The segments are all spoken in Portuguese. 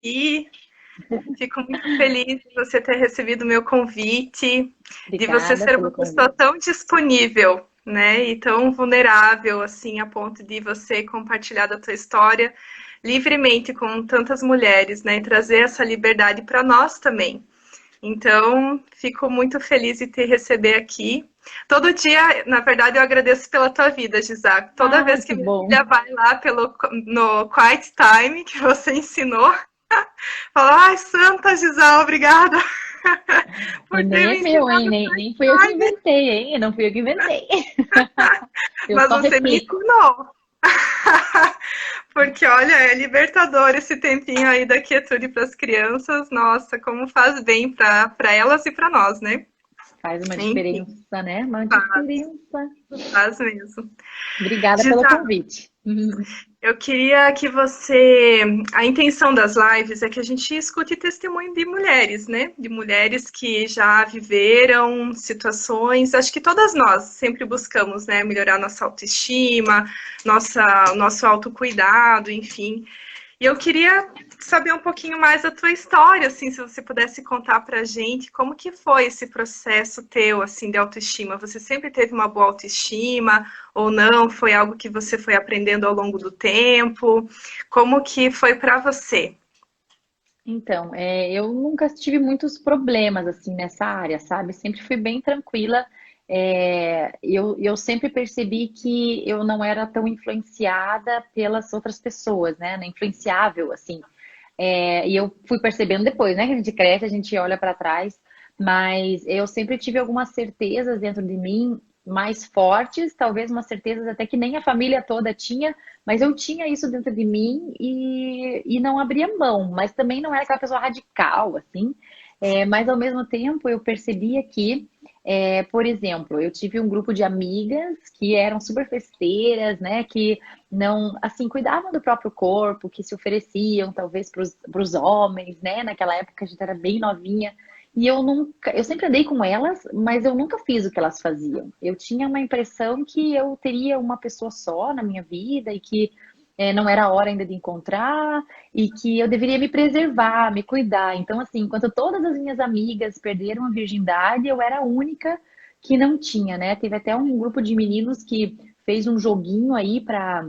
E fico muito feliz de você ter recebido o meu convite, de você Obrigada ser pelo uma pessoa convite. tão disponível, né? E tão vulnerável, assim, a ponto de você compartilhar da tua história livremente com tantas mulheres, né? E trazer essa liberdade para nós também. Então, fico muito feliz de te receber aqui. Todo dia, na verdade, eu agradeço pela tua vida, Gisaco. Toda Ah, vez que que minha bom. filha vai lá no Quiet Time que você ensinou, fala, ai, Santa Gisela, obrigada E por ter nem é me meu, hein? ensinado Nem fui eu que inventei, hein? Não fui eu que inventei. Eu mas só você me replico. ensinou. Porque, olha, é libertador esse tempinho aí da quietude para as crianças. Nossa, como faz bem para elas e para nós, né? Faz uma Enfim, diferença, né? Uma faz, diferença. faz mesmo. Obrigada pelo Gisela, convite. eu queria que você. A intenção das lives é que a gente escute testemunho de mulheres, né? De mulheres que já viveram situações. Acho que todas nós sempre buscamos, né? Melhorar nossa autoestima, nosso autocuidado, enfim. E eu queria saber um pouquinho mais da tua história, assim, se você pudesse contar pra gente como que foi esse processo teu, assim, de autoestima. Você sempre teve uma boa autoestima ou não? Foi algo que você foi aprendendo ao longo do tempo? Como que foi pra você? Então, eu nunca tive muitos problemas assim nessa área, sabe? Sempre fui bem tranquila. Eu sempre percebi que eu não era tão influenciada pelas outras pessoas, né? Não influenciável, assim. E eu fui percebendo depois, né? Que a gente cresce, a gente olha para trás, mas eu sempre tive algumas certezas dentro de mim mais fortes, talvez umas certezas até que nem a família toda tinha, mas eu tinha isso dentro de mim e não abria mão, mas também não era aquela pessoa radical, assim. Mas ao mesmo tempo eu percebia que, por exemplo, eu tive um grupo de amigas que eram super festeiras, né? Que não, assim, cuidavam do próprio corpo, que se ofereciam talvez para os homens, né? Naquela época a gente era bem novinha. E eu nunca, eu sempre andei com elas, mas eu nunca fiz o que elas faziam. Eu tinha uma impressão que eu teria uma pessoa só na minha vida e que não era a hora ainda de encontrar e que eu deveria me preservar, me cuidar. Então, assim, enquanto todas as minhas amigas perderam a virgindade, eu era a única que não tinha, né? Teve até um grupo de meninos que fez um joguinho aí para.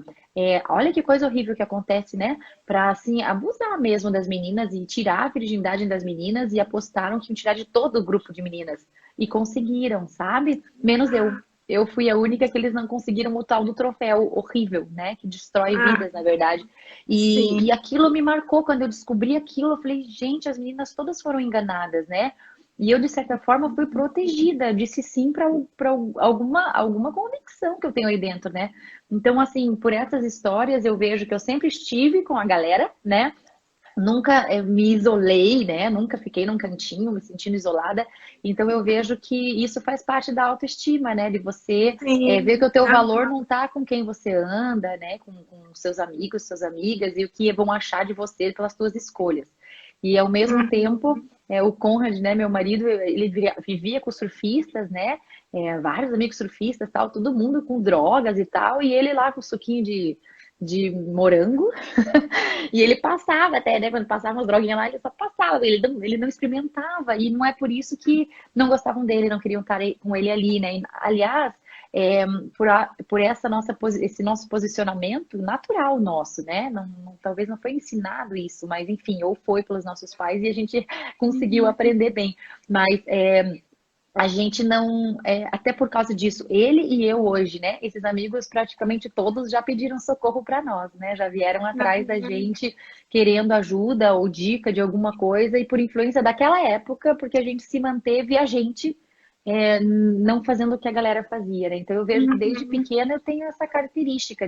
Olha que coisa horrível que acontece, né? Para assim abusar mesmo das meninas e tirar a virgindade das meninas e apostaram que iam tirar de todo o grupo de meninas e conseguiram, sabe? Menos eu. Eu fui a única que eles não conseguiram o tal do troféu horrível, né? Que destrói Ah, vidas, na verdade. E sim. aquilo me marcou quando eu descobri aquilo. Eu falei, gente, as meninas todas foram enganadas, né? E eu, de certa forma, fui protegida, disse sim para alguma convicção que eu tenho aí dentro, né? Então, assim, por essas histórias, eu vejo que eu sempre estive com a galera, né? Nunca me isolei, né? Nunca fiquei num cantinho me sentindo isolada. Então eu vejo que isso faz parte da autoestima, né? De você ver que Sim. o teu Ah, valor não tá com quem você anda, né? Com seus amigos, suas amigas e o que vão achar de você pelas suas escolhas. E ao mesmo uhum. tempo, o Conrad, né? Meu marido, ele vivia com surfistas, né? Vários amigos surfistas, tal, todo mundo com drogas e tal, e ele lá com suquinho de morango. E ele passava até, né? Quando passava umas droguinhas lá, ele só passava, ele não experimentava. E não é por isso que não gostavam dele, não queriam estar com ele ali, né? Aliás, é, por essa esse nosso posicionamento natural nosso, né? Talvez não foi ensinado isso, mas enfim, ou foi pelos nossos pais e a gente conseguiu aprender bem. Mas a gente não, até por causa disso, ele e eu hoje, né? Esses amigos praticamente todos já pediram socorro para nós, né? Já vieram atrás da gente querendo ajuda ou dica de alguma coisa e por influência daquela época, porque a gente se manteve a gente não fazendo o que a galera fazia, né? Então eu vejo que desde Uhum. pequena eu tenho essa característica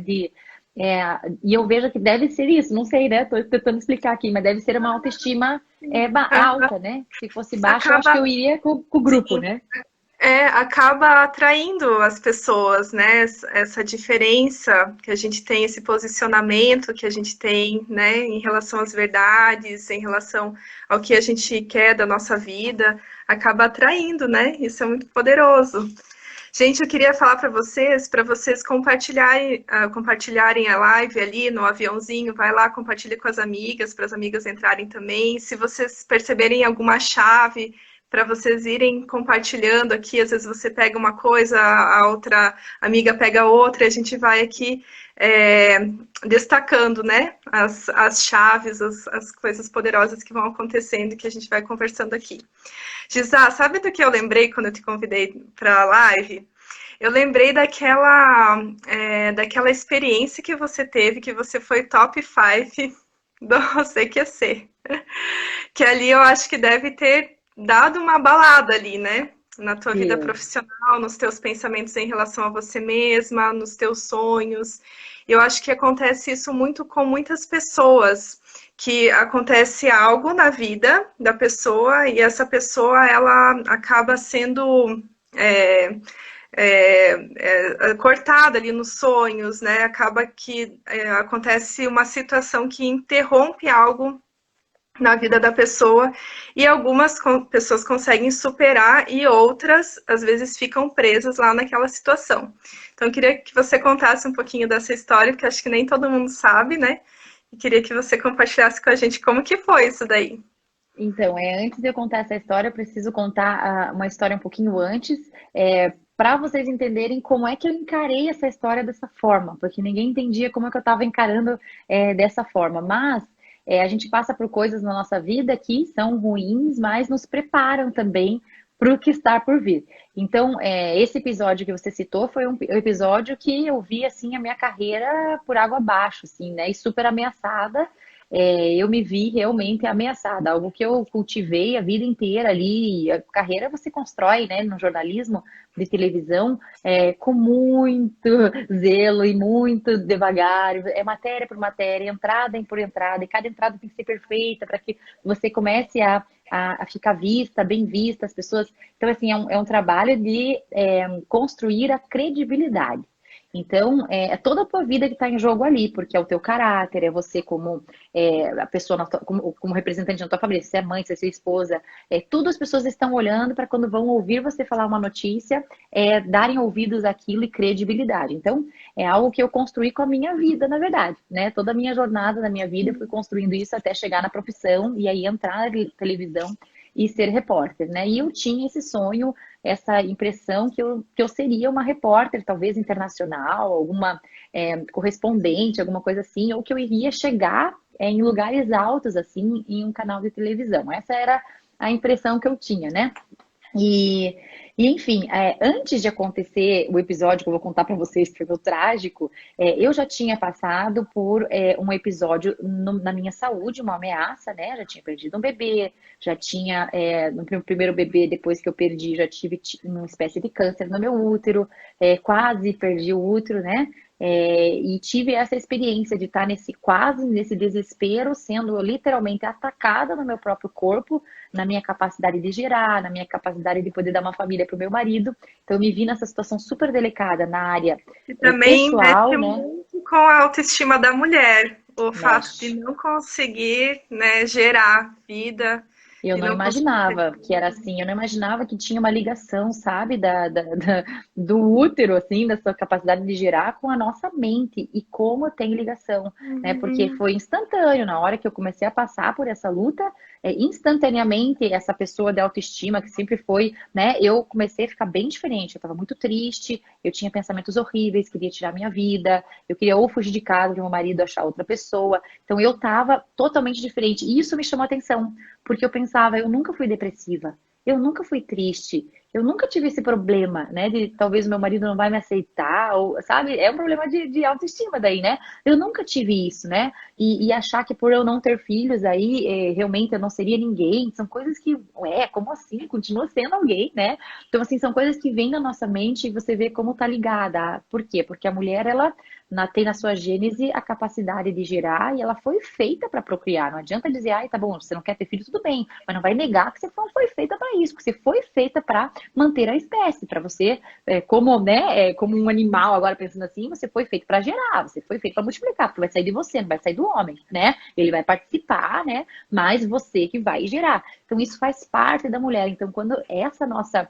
é, e eu vejo que deve ser isso, não sei, né? Tô tentando explicar aqui, mas deve ser uma autoestima alta, né? Se fosse baixa, eu acho que Acaba, eu iria com o grupo, sim, né? acaba atraindo as pessoas, né? Essa diferença que a gente tem, esse posicionamento que a gente tem, né? Em relação às verdades, em relação ao que a gente quer da nossa vida, acaba atraindo, né? Isso é muito poderoso. Gente, eu queria falar para vocês compartilharem a live ali no aviãozinho, vai lá, compartilha com as amigas, para as amigas entrarem também. Se vocês perceberem alguma chave para vocês irem compartilhando aqui, às vezes você pega uma coisa, a outra amiga pega outra, e a gente vai aqui é, destacando, né, as chaves, as coisas poderosas que vão acontecendo e que a gente vai conversando aqui. Gisá, sabe do que eu lembrei quando eu te convidei para a live? Eu lembrei daquela experiência que você teve, que você foi top 5 do CQC. Que ali eu acho que deve ter dado uma balada ali, né? Na tua vida Meu. profissional, nos teus pensamentos em relação a você mesma, nos teus sonhos. Eu acho que acontece isso muito com muitas pessoas, que acontece algo na vida da pessoa e essa pessoa ela acaba sendo é, cortada ali nos sonhos, né? Acaba que acontece uma situação que interrompe algo na vida da pessoa e algumas pessoas conseguem superar e outras às vezes ficam presas lá naquela situação. Então eu queria que você contasse um pouquinho dessa história, porque acho que nem todo mundo sabe, né? E queria que você compartilhasse com a gente como que foi isso daí. Então, antes de eu contar essa história, eu preciso contar uma história um pouquinho antes, para vocês entenderem como é que eu encarei essa história dessa forma, porque ninguém entendia como é que eu estava encarando dessa forma. Mas a gente passa por coisas na nossa vida que são ruins, mas nos preparam também para o que está por vir. Então, esse episódio que você citou foi um episódio que eu vi assim a minha carreira por água abaixo, assim, né? E super ameaçada. Eu me vi realmente ameaçada, algo que eu cultivei a vida inteira ali. A carreira você constrói, né, no jornalismo de televisão, com muito zelo e muito devagar. É matéria por matéria, entrada por entrada, e cada entrada tem que ser perfeita para que você comece a ficar vista, bem vista, as pessoas. Então, assim, é um trabalho de construir a credibilidade. Então, é toda a tua vida que está em jogo ali, porque é o teu caráter, é você como a pessoa, como representante da tua família, se você é mãe, se você é esposa, tudo as pessoas estão olhando para quando vão ouvir você falar uma notícia, darem ouvidos àquilo e credibilidade. Então, é algo que eu construí com a minha vida, na verdade, né? Toda a minha jornada na minha vida, eu fui construindo isso até chegar na profissão e aí entrar na televisão e ser repórter, né? E eu tinha esse sonho, essa impressão que eu seria uma repórter, talvez internacional, alguma correspondente, alguma coisa assim, ou que eu iria chegar em lugares altos, assim, em um canal de televisão. Essa era a impressão que eu tinha, né? E, enfim, antes de acontecer o episódio que eu vou contar para vocês, que foi o trágico, eu já tinha passado por um episódio na minha saúde, uma ameaça, né? Já tinha perdido um bebê, já tinha, no meu primeiro bebê, depois que eu perdi, já tive uma espécie de câncer no meu útero, quase perdi o útero, né? E tive essa experiência de estar quase nesse desespero, sendo literalmente atacada no meu próprio corpo, na minha capacidade de gerar, na minha capacidade de poder dar uma família para o meu marido. Então, eu me vi nessa situação super delicada na área E também pessoal, mexe né? muito com a autoestima da mulher, o fato de Mexe. não conseguir, né, gerar vida, Eu de não não conseguir ter imaginava que era assim, eu não imaginava que tinha uma ligação, sabe, do útero, assim, da sua capacidade de gerar com a nossa mente e como tem ligação, né? Porque uhum. foi instantâneo, na hora que eu comecei a passar por essa luta, instantaneamente essa pessoa de autoestima que sempre foi, né? Eu comecei a ficar bem diferente, eu estava muito triste, eu tinha pensamentos horríveis, queria tirar minha vida, eu queria ou fugir de casa, de meu marido, achar outra pessoa, então eu estava totalmente diferente e isso me chamou a atenção. Porque eu pensava, eu nunca fui depressiva, eu nunca fui triste, eu nunca tive esse problema, né? De talvez o meu marido não vai me aceitar, ou, sabe? É um problema de autoestima daí, né? Eu nunca tive isso, né? E achar que por eu não ter filhos aí, realmente eu não seria ninguém, são coisas que, como assim? Continua sendo alguém, né? Então, assim, são coisas que vêm na nossa mente e você vê como tá ligada. Por quê? Porque a mulher, ela tem na sua gênese a capacidade de gerar e ela foi feita para procriar. Não adianta dizer, ai, tá bom, você não quer ter filho, tudo bem, mas não vai negar que você não foi feita para isso, que você foi feita para manter a espécie, para você, como, né, como um animal, agora pensando assim, você foi feito para gerar, você foi feito para multiplicar, porque vai sair de você, não vai sair do homem, né? Ele vai participar, né? Mas você que vai gerar. Então, isso faz parte da mulher. Então, quando essa nossa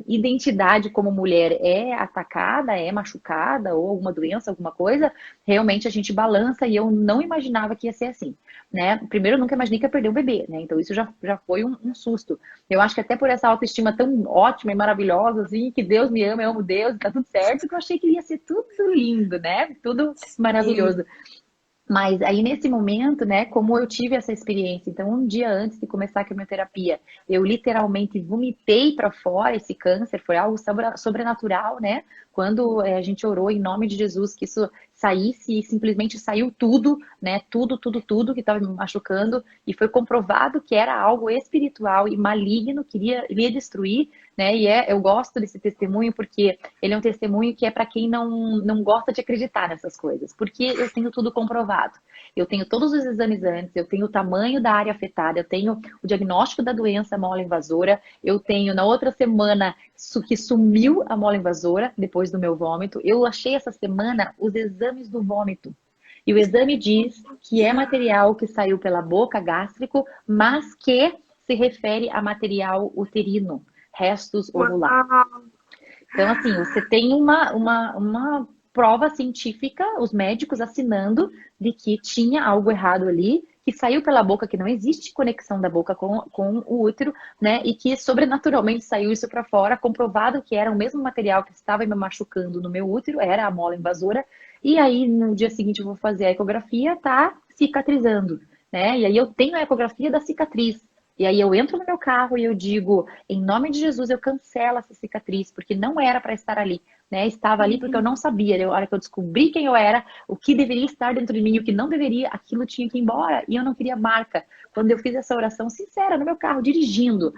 identidade como mulher é atacada, é machucada, ou alguma doença, alguma coisa, realmente a gente balança e eu não imaginava que ia ser assim, né? Primeiro, eu nunca imaginei que ia perder um bebê, né? Então isso já foi um susto. Eu acho que até por essa autoestima tão ótima e maravilhosa, assim, que Deus me ama, eu amo Deus, tá tudo certo, que eu achei que ia ser tudo lindo, né? Tudo E, maravilhoso. Mas aí nesse momento, né, como eu tive essa experiência, então um dia antes de começar a quimioterapia, eu literalmente vomitei para fora esse câncer, foi algo sobrenatural, né? Quando a gente orou em nome de Jesus que isso saísse e simplesmente saiu tudo, né? Tudo que estava me machucando e foi comprovado que era algo espiritual e maligno, queria me destruir, né? E eu gosto desse testemunho porque ele é um testemunho que é para quem não gosta de acreditar nessas coisas, porque eu tenho tudo comprovado. Eu tenho todos os exames antes, eu tenho o tamanho da área afetada, eu tenho o diagnóstico da doença mola invasora, eu tenho na outra semana que sumiu a mola invasora depois do meu vômito. Eu achei essa semana os exames do vômito. E o exame diz que é material que saiu pela boca gástrico, mas que se refere a material uterino, restos ovulares. uau, Então, assim, você tem uma prova científica, os médicos assinando de que tinha algo errado ali, que saiu pela boca, que não existe conexão da boca com o útero, né? E que sobrenaturalmente saiu isso para fora, comprovado que era o mesmo material que estava me machucando no meu útero, era a mola invasora. E aí, no dia seguinte, eu vou fazer a ecografia, tá cicatrizando, né? E aí eu tenho a ecografia da cicatriz. E aí eu entro no meu carro e eu digo, em nome de Jesus, eu cancelo essa cicatriz, porque não era para estar ali, né? Estava ali porque eu não sabia. A hora que eu descobri quem eu era, o que deveria estar dentro de mim, o que não deveria, aquilo tinha que ir embora. E eu não queria marca. Quando eu fiz essa oração sincera no meu carro, dirigindo,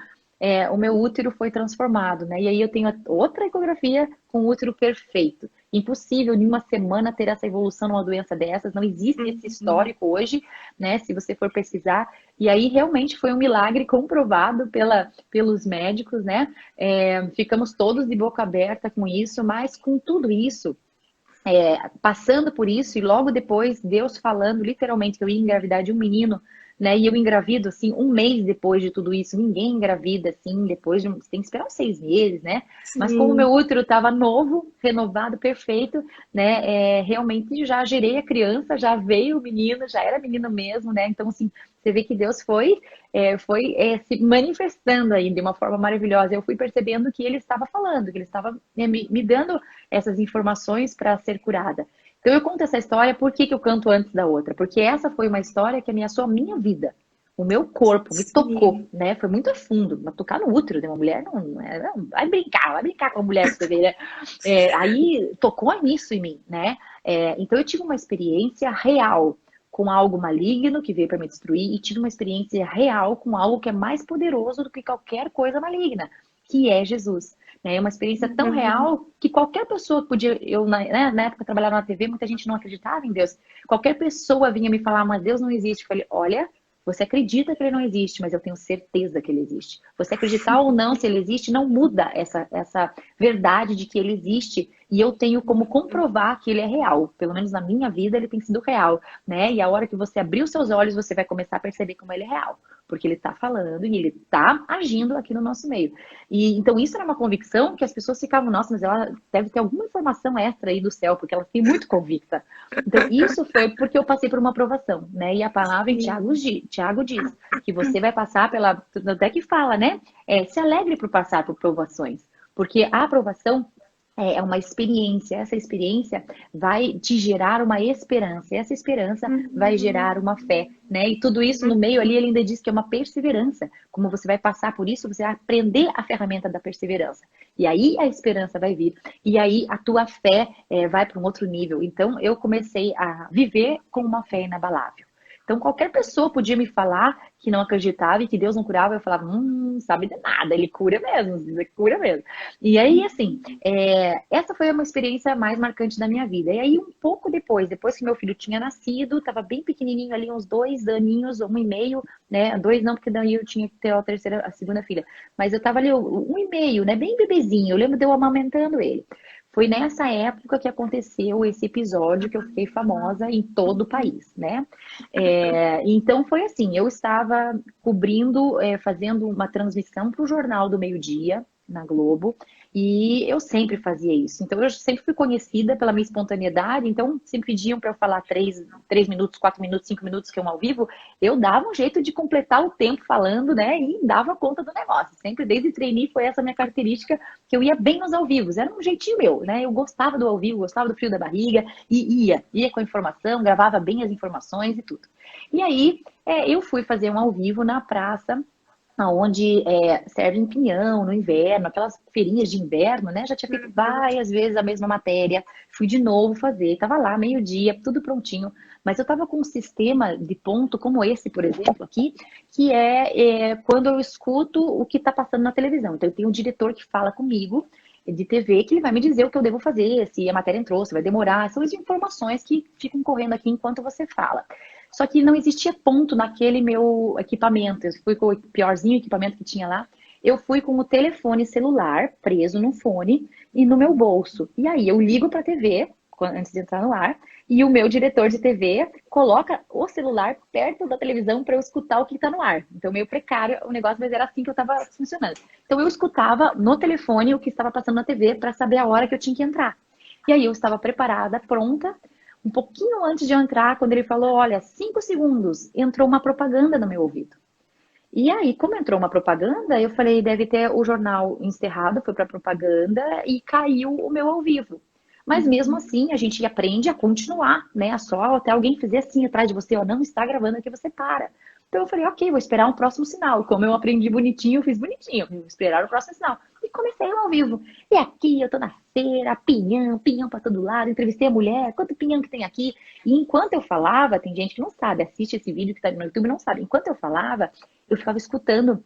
o meu útero foi transformado, né? E aí eu tenho outra ecografia com o útero perfeito. Impossível em uma semana ter essa evolução numa doença dessas, não existe esse histórico hoje, né? Se você for pesquisar. E aí realmente foi um milagre comprovado pelos médicos, né? Ficamos todos de boca aberta com isso, mas com tudo isso, passando por isso, e logo depois Deus falando literalmente que eu ia engravidar de um menino, né? E eu engravido assim um mês depois de tudo isso. Ninguém engravida assim depois de você tem que esperar uns 6 meses, né? Mas como meu sim. útero estava novo, renovado, perfeito, né? Realmente já gerei a criança, já veio o menino, já era menino mesmo, né? Então assim você vê que Deus foi se manifestando aí de uma forma maravilhosa. Eu fui percebendo que Ele estava falando, que Ele estava me dando essas informações para ser curada. Então eu conto essa história, por que eu canto antes da outra? Porque essa foi uma história que ameaçou a minha vida. O meu corpo me tocou, Sim. né? Foi muito a fundo. Mas tocar no útero de uma mulher não vai brincar com a mulher pra você ver, né? Aí tocou nisso em mim, né? Então eu tive uma experiência real com algo maligno que veio para me destruir e tive uma experiência real com algo que é mais poderoso do que qualquer coisa maligna, que é Jesus. É uma experiência tão Uhum. real que qualquer pessoa podia. Na época, eu trabalhava na TV, muita gente não acreditava em Deus. Qualquer pessoa vinha me falar, mas Deus não existe. Eu falei, olha, você acredita que ele não existe, mas eu tenho certeza que ele existe. Você acreditar ou não se ele existe, não muda essa verdade de que ele existe. E eu tenho como comprovar que ele é real. Pelo menos na minha vida, ele tem sido real, né? E a hora que você abrir os seus olhos, você vai começar a perceber como ele é real. Porque ele está falando e ele está agindo aqui no nosso meio. E então isso era uma convicção que as pessoas ficavam, nossa, mas ela deve ter alguma informação extra aí do céu, porque ela fiquei muito convicta. Então isso foi porque eu passei por uma aprovação, né? E a palavra em Tiago diz que você vai passar pela, até que fala, né? Se alegre por passar por provações, porque a aprovação é uma experiência. Essa experiência vai te gerar uma esperança. E essa esperança vai gerar uma fé, né? E tudo isso no meio ali, ele ainda diz que é uma perseverança. Como você vai passar por isso, você vai aprender a ferramenta da perseverança. E aí a esperança vai vir. E aí a tua fé vai para um outro nível. Então eu comecei a viver com uma fé inabalável. Então, qualquer pessoa podia me falar que não acreditava e que Deus não curava. Eu falava, sabe de nada, ele cura mesmo, ele cura mesmo. E aí, assim, essa foi uma experiência mais marcante da minha vida. E aí, um pouco depois que meu filho tinha nascido, estava bem pequenininho ali, uns 2 aninhos, 1 e meio, né? 2 não, porque daí eu tinha que ter a segunda filha. Mas eu estava ali, 1 e meio, né? Bem bebezinho. Eu lembro de eu amamentando ele. Foi nessa época que aconteceu esse episódio que eu fiquei famosa em todo o país, né? Então foi assim, eu estava cobrindo, fazendo uma transmissão para o Jornal do Meio-Dia, na Globo, e eu sempre fazia isso. Então, eu sempre fui conhecida pela minha espontaneidade, então, se me pediam para eu falar 3 minutos, 4 minutos, 5 minutos, que é um ao vivo, eu dava um jeito de completar o tempo falando, né, e dava conta do negócio. Sempre, desde trainee, foi essa minha característica, que eu ia bem nos ao vivos, era um jeitinho meu, né, eu gostava do ao vivo, gostava do frio da barriga, e ia com a informação, gravava bem as informações e tudo. E aí, eu fui fazer um ao vivo na praça, onde serve pinhão no inverno, aquelas feirinhas de inverno, né? Já tinha feito várias vezes a mesma matéria, fui de novo fazer, tava lá meio-dia, tudo prontinho, mas eu tava com um sistema de ponto como esse, por exemplo, aqui, que quando eu escuto o que tá passando na televisão. Então eu tenho um diretor que fala comigo de TV que ele vai me dizer o que eu devo fazer, se a matéria entrou, se vai demorar, são as informações que ficam correndo aqui enquanto você fala. Só que não existia ponto naquele meu equipamento. Eu fui com o piorzinho equipamento que tinha lá. Eu fui com o telefone celular preso no fone e no meu bolso. E aí eu ligo para a TV antes de entrar no ar. E o meu diretor de TV coloca o celular perto da televisão para eu escutar o que está no ar. Então, meio precário o negócio, mas era assim que eu estava funcionando. Então, eu escutava no telefone o que estava passando na TV para saber a hora que eu tinha que entrar. E aí eu estava preparada, pronta. Um pouquinho antes de eu entrar, quando ele falou, olha, 5 segundos, entrou uma propaganda no meu ouvido. E aí, como entrou uma propaganda, eu falei, deve ter o jornal encerrado, foi para propaganda e caiu o meu ao vivo. Mas mesmo assim, a gente aprende a continuar, né? Só até alguém fizer assim atrás de você, ó, não está gravando aqui, você para. Então eu falei, ok, vou esperar um próximo sinal. Como eu aprendi bonitinho, eu fiz bonitinho. Vou esperar o próximo sinal. E comecei ao vivo. E aqui eu tô na feira, pinhão pra todo lado. Entrevistei a mulher, quanto pinhão que tem aqui. E enquanto eu falava, tem gente que não sabe, assiste esse vídeo que tá no YouTube e não sabe. Enquanto eu falava, eu ficava escutando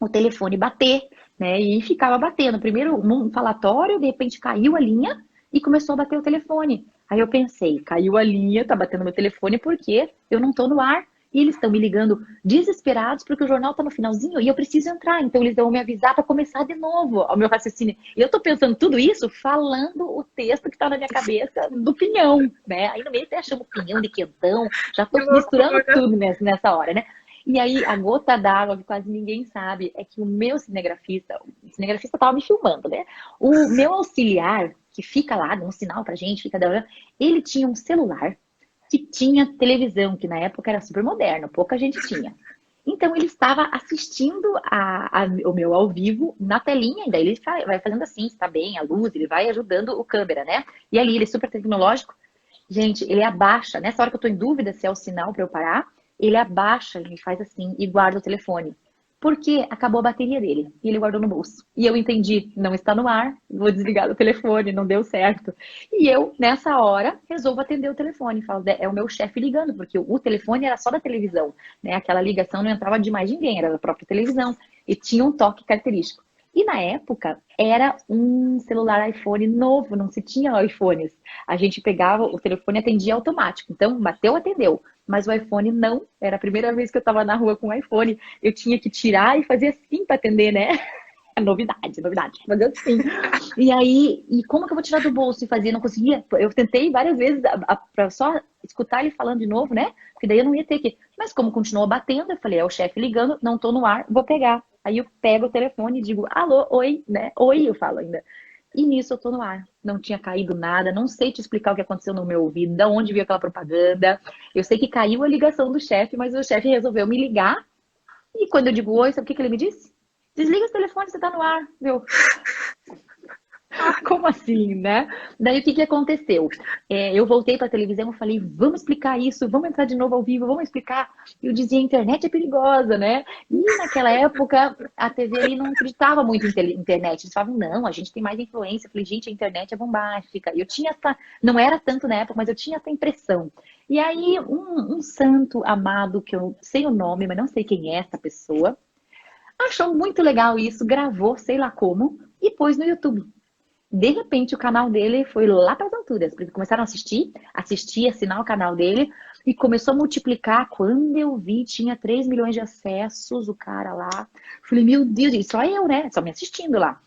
o telefone bater, né? E ficava batendo. Primeiro um falatório, de repente caiu a linha e começou a bater o telefone. Aí eu pensei, caiu a linha, tá batendo meu telefone porque eu não tô no ar. E eles estão me ligando desesperados porque o jornal tá no finalzinho e eu preciso entrar. Então eles vão me avisar para começar de novo o meu raciocínio. E eu tô pensando tudo isso falando o texto que tá na minha cabeça do pinhão, né? Aí no meio até chamo pinhão de quentão, já tô Que misturando loucura. tudo nessa hora, né? E aí, a gota d'água que quase ninguém sabe é que o cinegrafista tava me filmando, né? O meu auxiliar, que fica lá, dá um sinal pra gente, ele tinha um celular que tinha televisão, que na época era super moderno, pouca gente tinha. Então ele estava assistindo o meu ao vivo na telinha, e daí ele vai fazendo assim, está bem, a luz, ele vai ajudando o câmera, né? E ali ele é super tecnológico. Gente, ele abaixa, nessa hora que eu tô em dúvida se é o sinal para eu parar, ele abaixa e faz assim e guarda o telefone. Porque acabou a bateria dele e ele guardou no bolso. E eu entendi, não está no ar, vou desligar o telefone, não deu certo. E eu, nessa hora, resolvo atender o telefone. Falo, é o meu chefe ligando, porque o telefone era só da televisão, né? Aquela ligação não entrava de mais ninguém, era da própria televisão. E tinha um toque característico. E na época, era um celular iPhone novo, não se tinha iPhones. A gente pegava, o telefone atendia automático. Então, bateu, atendeu. Mas o iPhone não. Era a primeira vez que eu estava na rua com o iPhone. Eu tinha que tirar e fazer assim para atender, né? É novidade, novidade. Fazer assim. E aí, e como que eu vou tirar do bolso e fazer? Não conseguia. Eu tentei várias vezes para só escutar ele falando de novo, né? Porque daí eu não ia ter que. Mas como continuou batendo, eu falei, é o chefe ligando, não tô no ar, vou pegar. Aí eu pego o telefone e digo, alô, oi, né? Oi, eu falo ainda. E nisso eu tô no ar. Não tinha caído nada, não sei te explicar o que aconteceu no meu ouvido, de onde veio aquela propaganda. Eu sei que caiu a ligação do chefe, mas o chefe resolveu me ligar. E quando eu digo oi, sabe o que ele me disse? Desliga esse telefone, você tá no ar, meu. Como assim, né? Daí o que aconteceu? Eu voltei para a televisão e falei, vamos explicar isso, vamos entrar de novo ao vivo, vamos explicar. Eu dizia, a internet é perigosa, né? E naquela época, a TV ali não acreditava muito em internet. Eles falavam, não, a gente tem mais influência. Eu falei, gente, a internet é bombástica. Eu tinha essa, não era tanto na época, mas eu tinha essa impressão. E aí, um santo amado, que eu sei o nome, mas não sei quem é essa pessoa, achou muito legal isso, gravou, sei lá como, e pôs no YouTube. De repente, o canal dele foi lá para as alturas, porque começaram a assistir, assinar o canal dele, e começou a multiplicar. Quando eu vi, tinha 3 milhões de acessos, o cara lá. Falei, meu Deus, e só eu, né? Só me assistindo lá.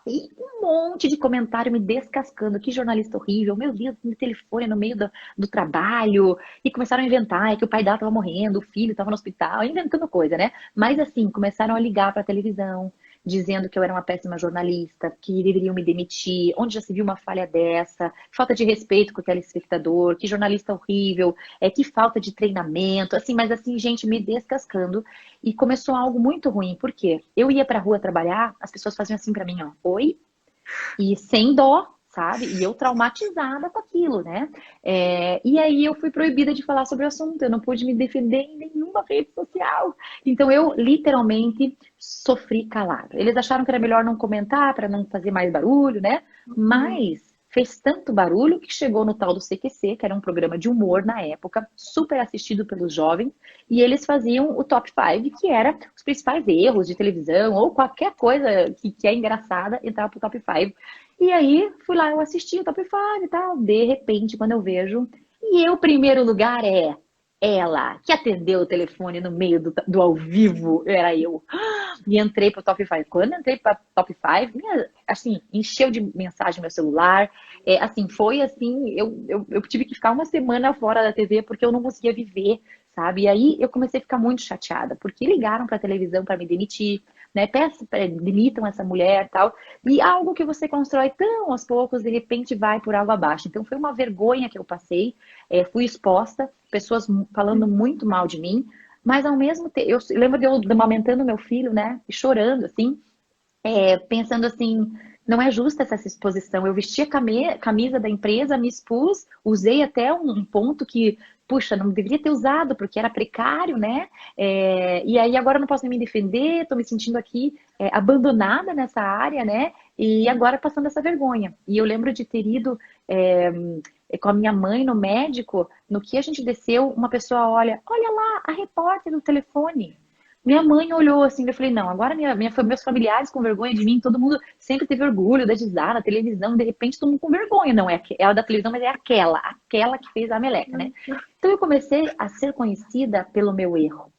E um monte de comentário me descascando. Que jornalista horrível, meu Deus, no telefone no meio do trabalho. E começaram a inventar que o pai dela estava morrendo, o filho estava no hospital, inventando coisa, né? Mas assim, começaram a ligar para a televisão. dizendo que eu era uma péssima jornalista, que deveriam me demitir, onde já se viu uma falha dessa, falta de respeito com o telespectador, que jornalista horrível, que falta de treinamento, assim, mas assim, gente, me descascando. E começou algo muito ruim, por quê? Eu ia pra rua trabalhar, as pessoas faziam assim pra mim, ó, oi? E sem dó, sabe? E eu traumatizada com aquilo, né? E aí eu fui proibida de falar sobre o assunto, eu não pude me defender em nenhuma rede social. Então eu literalmente sofri calado. Eles acharam que era melhor não comentar para não fazer mais barulho, né? Mas fez tanto barulho que chegou no tal do CQC, que era um programa de humor na época, super assistido pelos jovens, e eles faziam o top 5, que era os principais erros de televisão ou qualquer coisa que é engraçada entrar pro top 5. E aí, fui lá, eu assisti o Top 5 e tal. De repente, quando eu vejo, e o primeiro lugar é ela, que atendeu o telefone no meio do ao vivo, era eu. E entrei pro Top 5. Quando eu entrei para Top 5, assim, encheu de mensagem meu celular. Assim, foi assim, eu tive que ficar uma semana fora da TV porque eu não conseguia viver, sabe? E aí eu comecei a ficar muito chateada, porque ligaram pra televisão para me demitir, né? Demitam essa mulher e tal. E algo que você constrói tão aos poucos, de repente vai por água abaixo. Então foi uma vergonha que eu passei, fui exposta, pessoas falando muito mal de mim, mas ao mesmo tempo, eu lembro de eu amamentando meu filho, né, e chorando, assim, pensando assim, não é justa essa exposição. Eu vesti a camisa da empresa, me expus, usei até um ponto que, puxa, não deveria ter usado, porque era precário, né? E aí agora eu não posso nem me defender, estou me sentindo aqui abandonada nessa área, né? E agora passando essa vergonha. E eu lembro de ter ido com a minha mãe no médico, no que a gente desceu, uma pessoa olha lá, a repórter no telefone. Minha mãe olhou assim, eu falei, não, agora meus familiares com vergonha de mim, todo mundo sempre teve orgulho da Gisara, na televisão, de repente todo mundo com vergonha, não é ela da televisão, mas é aquela que fez a meleca, né? Então eu comecei a ser conhecida pelo meu erro.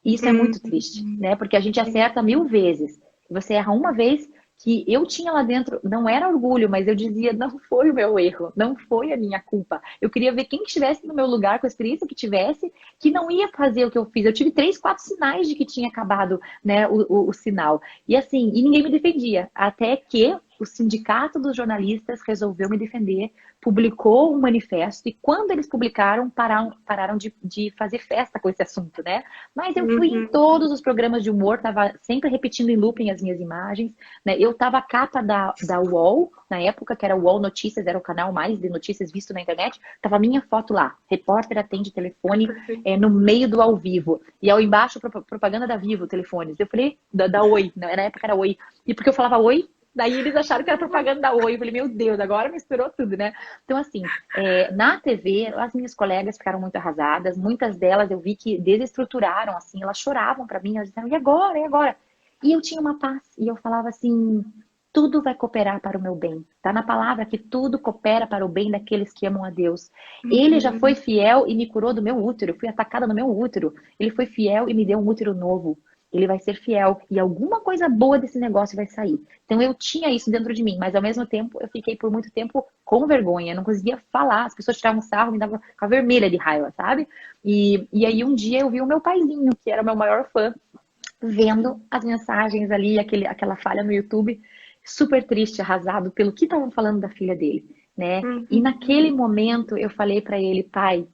E isso é muito triste, né? Porque a gente acerta 1000 vezes. Você erra uma vez, que eu tinha lá dentro, não era orgulho, mas eu dizia, não foi o meu erro, não foi a minha culpa. Eu queria ver quem estivesse no meu lugar, com a experiência que tivesse, que não ia fazer o que eu fiz. Eu tive 3, 4 sinais de que tinha acabado, né, o sinal. E assim, e ninguém me defendia. Até que o Sindicato dos Jornalistas resolveu me defender, publicou um manifesto, e quando eles publicaram, pararam de fazer festa com esse assunto, né? Mas eu fui em todos os programas de humor, estava sempre repetindo em looping as minhas imagens, né? Eu estava a capa da UOL, na época, que era o UOL Notícias, era o canal mais de notícias visto na internet, tava a minha foto lá, repórter atende telefone no meio do ao vivo. E ao embaixo, propaganda da Vivo, telefones. Eu falei, da Oi, na época era Oi. E porque eu falava Oi, daí eles acharam que era propaganda da Oi. Eu falei, meu Deus, agora misturou tudo, né? Então, assim, na TV, as minhas colegas ficaram muito arrasadas. Muitas delas eu vi que desestruturaram, assim, elas choravam pra mim. Elas diziam, e agora? E agora? E eu tinha uma paz. E eu falava assim, tudo vai cooperar para o meu bem. Tá na palavra que tudo coopera para o bem daqueles que amam a Deus. Ele já foi fiel e me curou do meu útero. Eu fui atacada no meu útero. Ele foi fiel e me deu um útero novo. Ele vai ser fiel e alguma coisa boa desse negócio vai sair. Então eu tinha isso dentro de mim, mas ao mesmo tempo eu fiquei por muito tempo com vergonha, eu não conseguia falar, as pessoas tiravam sarro, me davam com a vermelha de raiva, sabe? E aí um dia eu vi o meu paizinho, que era o meu maior fã, vendo as mensagens ali, aquela falha no YouTube, super triste, arrasado pelo que estavam falando da filha dele, né? E naquele momento eu falei para ele, pai,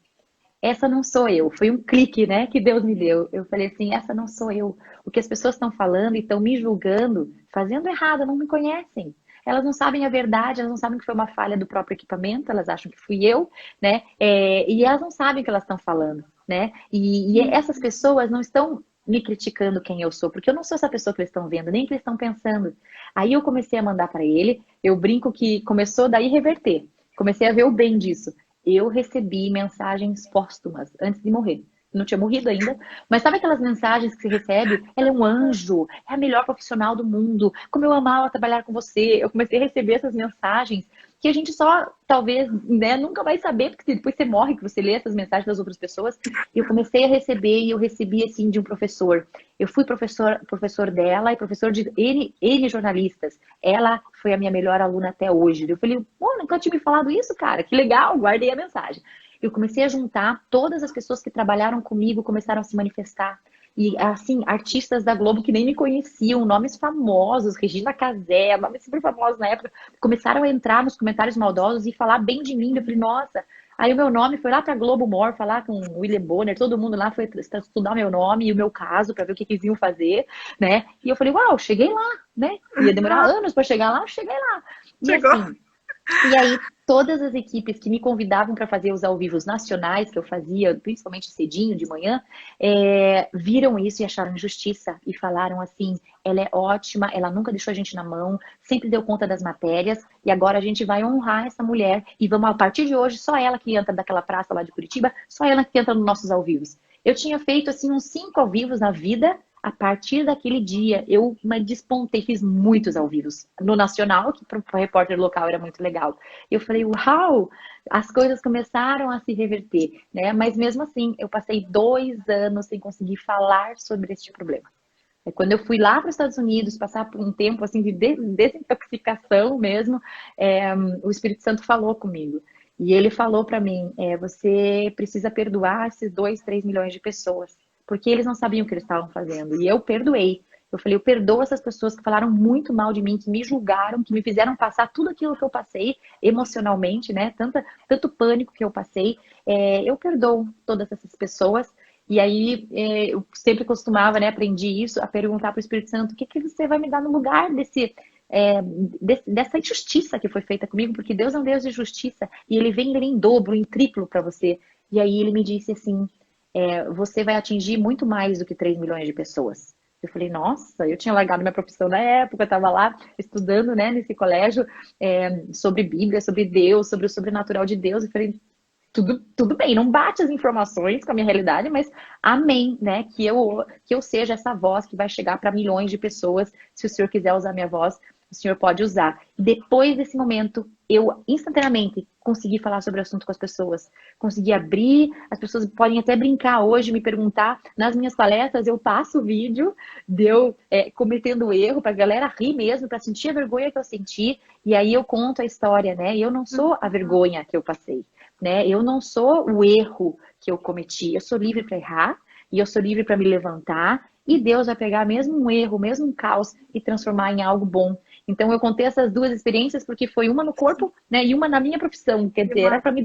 essa não sou eu. Foi um clique, né, que Deus me deu. Eu falei assim, essa não sou eu. O que as pessoas estão falando e estão me julgando, fazendo errado, não me conhecem. Elas não sabem a verdade, elas não sabem que foi uma falha do próprio equipamento, elas acham que fui eu, né? E elas não sabem o que elas estão falando, né? E essas pessoas não estão me criticando quem eu sou, porque eu não sou essa pessoa que eles estão vendo, nem que eles estão pensando. Aí eu comecei a mandar para ele, eu brinco que começou daí reverter. Comecei a ver o bem disso. Eu recebi mensagens póstumas antes de morrer. Não tinha morrido ainda, mas sabe aquelas mensagens que você recebe? Ela é um anjo, é a melhor profissional do mundo, como eu amava trabalhar com você. Eu comecei a receber essas mensagens que a gente só, talvez, né, nunca vai saber, porque depois você morre, que você lê essas mensagens das outras pessoas. E eu comecei a receber, e eu recebi, assim, de um professor. Eu fui professor dela e professor de N jornalistas. Ela foi a minha melhor aluna até hoje. Eu falei, pô, nunca tinha me falado isso, cara, que legal, guardei a mensagem. Eu comecei a juntar, todas as pessoas que trabalharam comigo começaram a se manifestar. E, assim, artistas da Globo que nem me conheciam, nomes famosos, Regina Casé, nomes super famosos na época, começaram a entrar nos comentários maldosos e falar bem de mim. Eu falei, nossa. Aí o meu nome foi lá pra Globo More, falar com o William Bonner, todo mundo lá foi estudar o meu nome e o meu caso para ver o que eles iam fazer, né? E eu falei, uau, cheguei lá, né? Ia demorar Ah, anos para chegar lá, cheguei lá. E chegou. assim, e aí, todas as equipes que me convidavam para fazer os ao vivos nacionais, que eu fazia, principalmente cedinho, de manhã, viram isso e acharam injustiça. E falaram assim, ela é ótima, ela nunca deixou a gente na mão, sempre deu conta das matérias, e agora a gente vai honrar essa mulher. E vamos, a partir de hoje, só ela que entra daquela praça lá de Curitiba, só ela que entra nos nossos ao vivos. Eu tinha feito, assim, uns 5 ao vivos na vida. A partir daquele dia, eu me despontei, fiz muitos ao vivos. No Nacional, que para o repórter local era muito legal. Eu falei, uau, as coisas começaram a se reverter, né? Mas mesmo assim, eu passei 2 anos sem conseguir falar sobre este problema. Quando eu fui lá para os Estados Unidos, passar por um tempo assim de desintoxicação mesmo, o Espírito Santo falou comigo. E ele falou para mim, você precisa perdoar esses 2, 3 milhões de pessoas, porque eles não sabiam o que eles estavam fazendo. E eu perdoei. Eu falei, eu perdoo essas pessoas que falaram muito mal de mim, que me julgaram, que me fizeram passar tudo aquilo que eu passei emocionalmente, né? Tanto pânico que eu passei. Eu perdoo todas essas pessoas. E aí, eu sempre costumava, né, aprendi isso, a perguntar para o Espírito Santo, o que que você vai me dar no lugar dessa injustiça que foi feita comigo? Porque Deus é um Deus de justiça, e Ele vem em dobro, em triplo para você. E aí Ele me disse assim, você vai atingir muito mais do que 3 milhões de pessoas. Eu falei, nossa, eu tinha largado minha profissão na época, eu estava lá estudando, né, nesse colégio, sobre Bíblia, sobre Deus, sobre o sobrenatural de Deus. Eu falei, tudo bem, não bate as informações com a minha realidade, mas amém, né? Que eu seja essa voz que vai chegar para milhões de pessoas. Se o Senhor quiser usar minha voz, o Senhor pode usar. Depois desse momento, eu instantaneamente consegui falar sobre o assunto com as pessoas. Consegui abrir, as pessoas podem até brincar hoje, me perguntar. Nas minhas palestras, eu passo o vídeo de eu cometendo erro, para a galera rir mesmo, para sentir a vergonha que eu senti. E aí eu conto a história, né? Eu não sou a vergonha que eu passei. Né? Eu não sou o erro que eu cometi. Eu sou livre para errar e eu sou livre para me levantar. E Deus vai pegar mesmo um erro, mesmo um caos e transformar em algo bom. Então eu contei essas 2 experiências porque foi uma no corpo, né, e uma na minha profissão. Quer dizer, era para me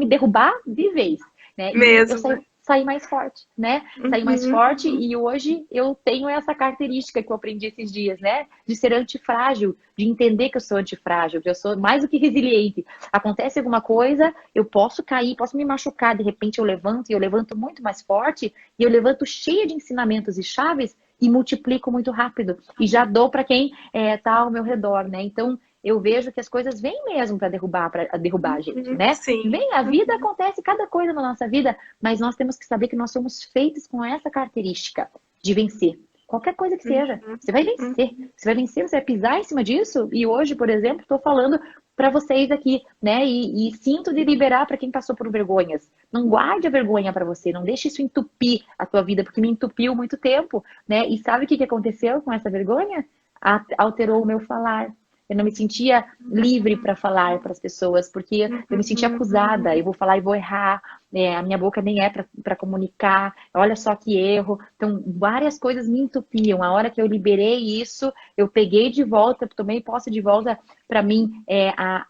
derrubar de vez, né? E eu Mesmo, né? saí mais forte, né? Saí mais Uhum, forte e hoje eu tenho essa característica que eu aprendi esses dias, né? De ser antifrágil, de entender que eu sou antifrágil, que eu sou mais do que resiliente. Acontece alguma coisa, eu posso cair, posso me machucar, de repente eu levanto e eu levanto muito mais forte e eu levanto cheia de ensinamentos e chaves e multiplico muito rápido e já dou para quem está ao meu redor, né? Então eu vejo que as coisas vêm mesmo para derrubar a gente, né? sim. Vem, a vida acontece cada coisa na nossa vida, mas nós temos que saber que nós somos feitos com essa característica de vencer. Qualquer coisa que seja, você vai Uhum, vencer. Você vai vencer, você vai pisar em cima disso. E hoje, por exemplo, estou falando para vocês aqui, né? E sinto de liberar para quem passou por vergonhas. Não guarde a vergonha para você, não deixe isso entupir a tua vida, porque me entupiu muito tempo, né? E sabe o que aconteceu com essa vergonha? Alterou o meu falar. Eu não me sentia livre para falar para as pessoas, porque eu me sentia acusada. Eu vou falar e vou errar. A minha boca nem é para comunicar. Olha só que erro. Então, várias coisas me entupiam. A hora que eu liberei isso, eu peguei de volta, tomei posse de volta para mim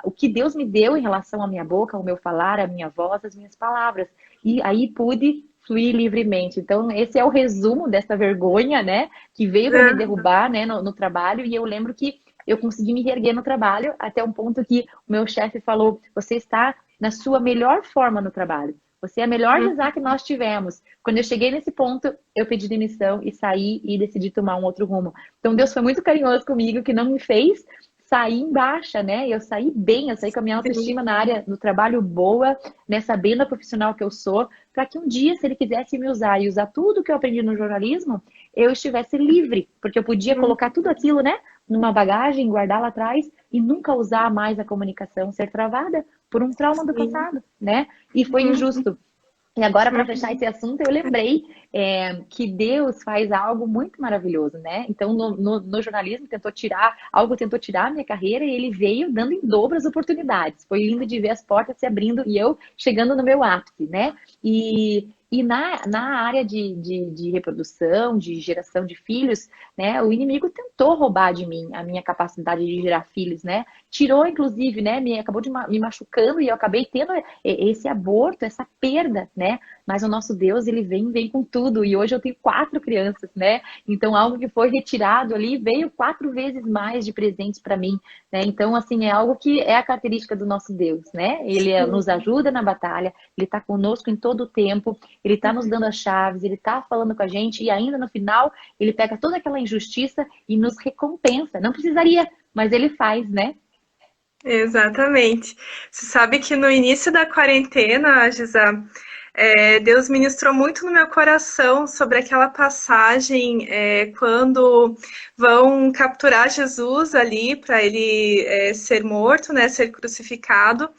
o que Deus me deu em relação à minha boca, ao meu falar, à minha voz, às minhas palavras. E aí pude fluir livremente. Então, esse é o resumo dessa vergonha, né? Que veio para me uhum. derrubar, né, no trabalho. E eu lembro que eu consegui me reerguer no trabalho até um ponto que o meu chefe falou: você está na sua melhor forma no trabalho. Você é a melhor Gisá que nós tivemos. Quando eu cheguei nesse ponto, eu pedi demissão e saí e decidi tomar um outro rumo. Então Deus foi muito carinhoso comigo, que não me fez sair em baixa, né? Eu saí bem, eu saí com a minha autoestima na área do trabalho boa, né? Sabendo a profissional que eu sou, para que um dia, se ele quisesse me usar e usar tudo que eu aprendi no jornalismo, eu estivesse livre, porque eu podia colocar tudo aquilo, né? Numa bagagem, guardar lá atrás e nunca usar mais a comunicação, ser travada por um trauma do Sim. passado, né? E foi Uhum, injusto. E agora, para fechar uhum. esse assunto, eu lembrei que Deus faz algo muito maravilhoso, né? Então, no jornalismo, tentou tirar a minha carreira e ele veio dando em dobro as oportunidades. Foi lindo de ver as portas se abrindo e eu chegando no meu ápice, né? E na área de reprodução, de geração de filhos, né, o inimigo tentou roubar de mim a minha capacidade de gerar filhos, né? Tirou, inclusive, né? Acabou me machucando e eu acabei tendo esse aborto, essa perda, né? Mas o nosso Deus, ele vem com tudo. E hoje eu tenho 4 crianças, né? Então, algo que foi retirado ali veio 4 vezes mais de presentes para mim, né? Então, assim, é algo que é a característica do nosso Deus, né? Ele nos ajuda na batalha, ele está conosco em todo o tempo, ele está nos dando as chaves, ele está falando com a gente e ainda no final ele pega toda aquela injustiça e nos recompensa. Não precisaria, mas ele faz, né? Exatamente. Você sabe que no início da quarentena, Gisa, Deus ministrou muito no meu coração sobre aquela passagem quando vão capturar Jesus ali para ele ser morto, né, ser crucificado.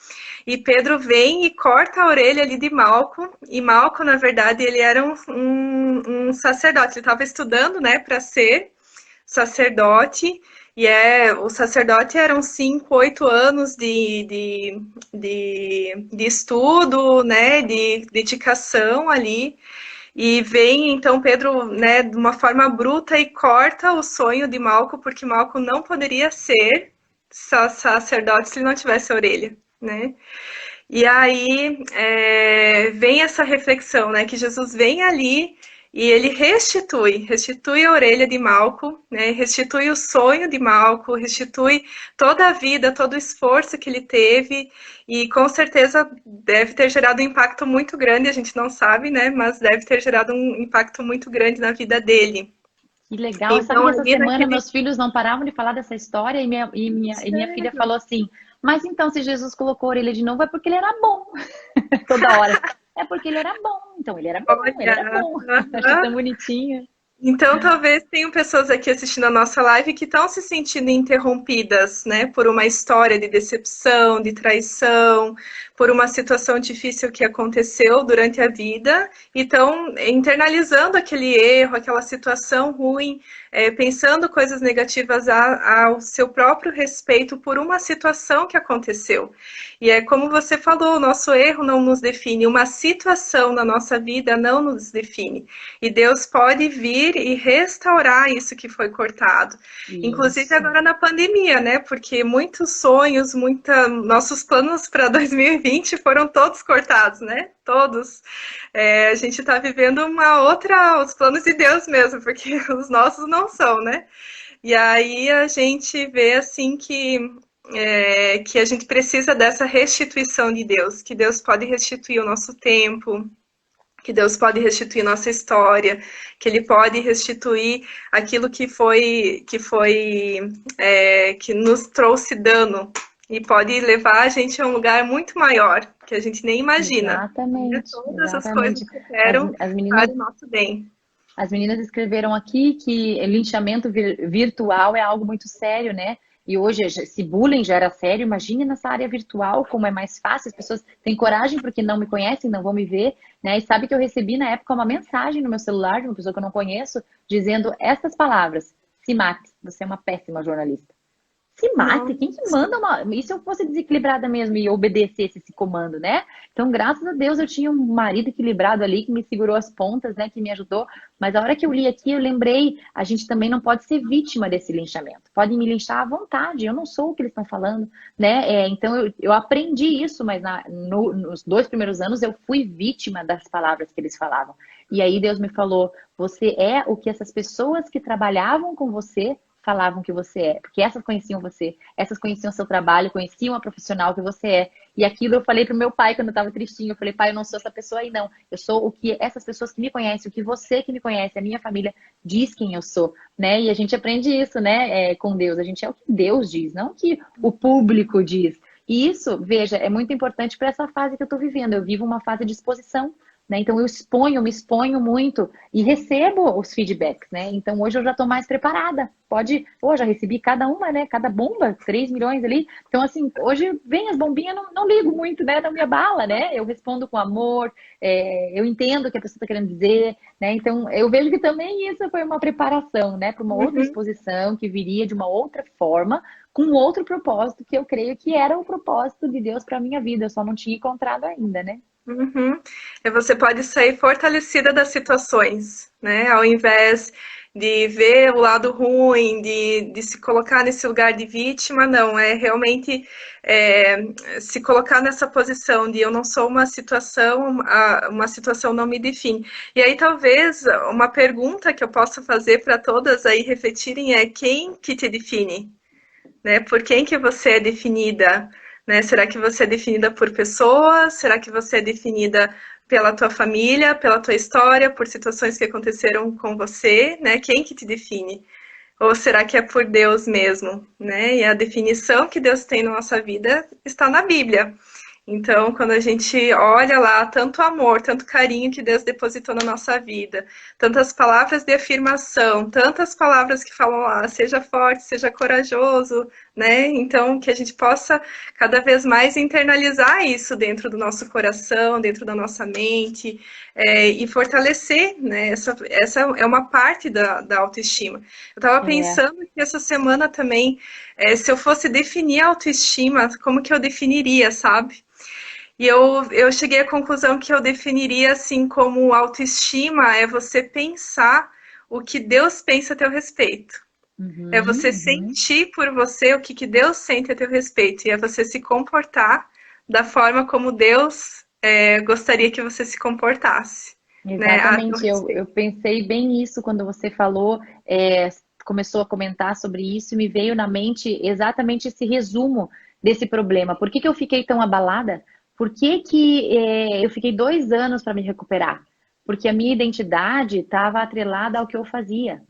E Pedro vem e corta a orelha ali de Malco. E Malco, na verdade, ele era um sacerdote. Ele estava estudando, né, para ser sacerdote. E o sacerdote eram 5, 8 anos de estudo, né, de dedicação ali. E vem então Pedro, né, de uma forma bruta e corta o sonho de Malco, porque Malco não poderia ser sacerdote se ele não tivesse a orelha, né? E aí vem essa reflexão, né, que Jesus vem ali e ele restitui a orelha de Malco, né, restitui o sonho de Malco, restitui toda a vida, todo o esforço que ele teve e com certeza deve ter gerado um impacto muito grande, a gente não sabe, né, mas deve ter gerado um impacto muito grande na vida dele. Que legal. Sabe Então, que essa ali semana naquele... meus filhos não paravam de falar dessa história e minha filha Sério? falou assim: mas então, se Jesus colocou a orelha de novo, é porque ele era bom. Toda hora. É porque ele era bom. Então, ele era bom, ele era Olha, bom. Achei tão bonitinho. então, talvez tenham pessoas aqui assistindo a nossa live que estão se sentindo interrompidas, né, por uma história de decepção, de traição, por uma situação difícil que aconteceu durante a vida, e estão internalizando aquele erro, aquela situação ruim, pensando coisas negativas ao seu próprio respeito por uma situação que aconteceu. E é como você falou, o nosso erro não nos define, uma situação na nossa vida não nos define. E Deus pode vir e restaurar isso que foi cortado. Inclusive Isso. agora na pandemia, né? Porque muitos sonhos, nossos planos para 2020 foram todos cortados, né? Todos. A gente está vivendo os planos de Deus mesmo, porque os nossos não são, né? E aí a gente vê assim que a gente precisa dessa restituição de Deus, que Deus pode restituir o nosso tempo, que Deus pode restituir nossa história, que Ele pode restituir aquilo que nos trouxe dano e pode levar a gente a um lugar muito maior que a gente nem imagina. Né? Exatamente, Todas as coisas exatamente. que As, operam as meninas para o nosso bem. As meninas escreveram aqui que linchamento virtual é algo muito sério, né? E hoje, se bullying já era sério, imagine nessa área virtual, como é mais fácil, as pessoas têm coragem porque não me conhecem, não vão me ver, né? E sabe que eu recebi na época uma mensagem no meu celular de uma pessoa que eu não conheço, dizendo essas palavras: se mate, você é uma péssima jornalista. Se mate, quem que Nossa. manda uma... E se eu fosse desequilibrada mesmo e obedecesse esse comando, né? Então, graças a Deus, eu tinha um marido equilibrado ali que me segurou as pontas, né? Que me ajudou. Mas a hora que eu li aqui, eu lembrei, a gente também não pode ser vítima desse linchamento. Podem me linchar à vontade, eu não sou o que eles estão falando, né? Então, eu aprendi isso, mas nos 2 primeiros anos eu fui vítima das palavras que eles falavam. E aí Deus me falou, você é o que essas pessoas que trabalhavam com você falavam que você é, porque essas conheciam você, essas conheciam seu trabalho, conheciam a profissional que você é. E aquilo eu falei pro meu pai quando eu tava tristinho, eu falei, pai, eu não sou essa pessoa aí não, eu sou o que essas pessoas que me conhecem, o que você que me conhece, a minha família diz quem eu sou, né? E a gente aprende isso, né, com Deus, a gente é o que Deus diz, não o que o público diz. E isso, veja, é muito importante para essa fase que eu tô vivendo, eu vivo uma fase de exposição, né? Então eu me exponho muito e recebo os feedbacks, né? Então hoje eu já estou mais preparada. Já recebi cada uma, né? Cada bomba, 3 milhões ali. Então, assim, hoje vem as bombinhas, não ligo muito, né? Não me abala, né? Eu respondo com amor, eu entendo o que a pessoa está querendo dizer, né? Então, eu vejo que também isso foi uma preparação, né? Para uma outra Uhum. exposição que viria de uma outra forma, com outro propósito, que eu creio que era o propósito de Deus para minha vida. Eu só não tinha encontrado ainda, né? Uhum. E você pode sair fortalecida das situações, né? Ao invés de ver o lado ruim, de se colocar nesse lugar de vítima, não, é realmente se colocar nessa posição de eu não sou uma situação, uma situação não me define. E aí talvez uma pergunta que eu possa fazer para todas aí refletirem é quem que te define? Né? Por quem que você é definida? Né? Será que você é definida por pessoas? Será que você é definida pela tua família, pela tua história, por situações que aconteceram com você? Né? Quem que te define? Ou será que é por Deus mesmo? Né? E a definição que Deus tem na nossa vida está na Bíblia. Então, quando a gente olha lá tanto amor, tanto carinho que Deus depositou na nossa vida, tantas palavras de afirmação, tantas palavras que falam lá, seja forte, seja corajoso, né? Então, que a gente possa cada vez mais internalizar isso dentro do nosso coração, dentro da nossa mente, e fortalecer, né? Essa é uma parte da autoestima. Eu estava É, pensando que essa semana também, se eu fosse definir a autoestima, como que eu definiria, sabe? E eu cheguei à conclusão que eu definiria assim como autoestima é você pensar o que Deus pensa a teu respeito. É uhum, você uhum. sentir por você o que Deus sente a teu respeito. E é você se comportar da forma como Deus gostaria que você se comportasse, né, a teu Exatamente, eu respeito. pensei bem isso quando você falou, começou a comentar sobre isso, e me veio na mente exatamente esse resumo desse problema. Por que que eu fiquei tão abalada? Por que que eu fiquei 2 anos para me recuperar? Porque a minha identidade estava atrelada ao que eu fazia.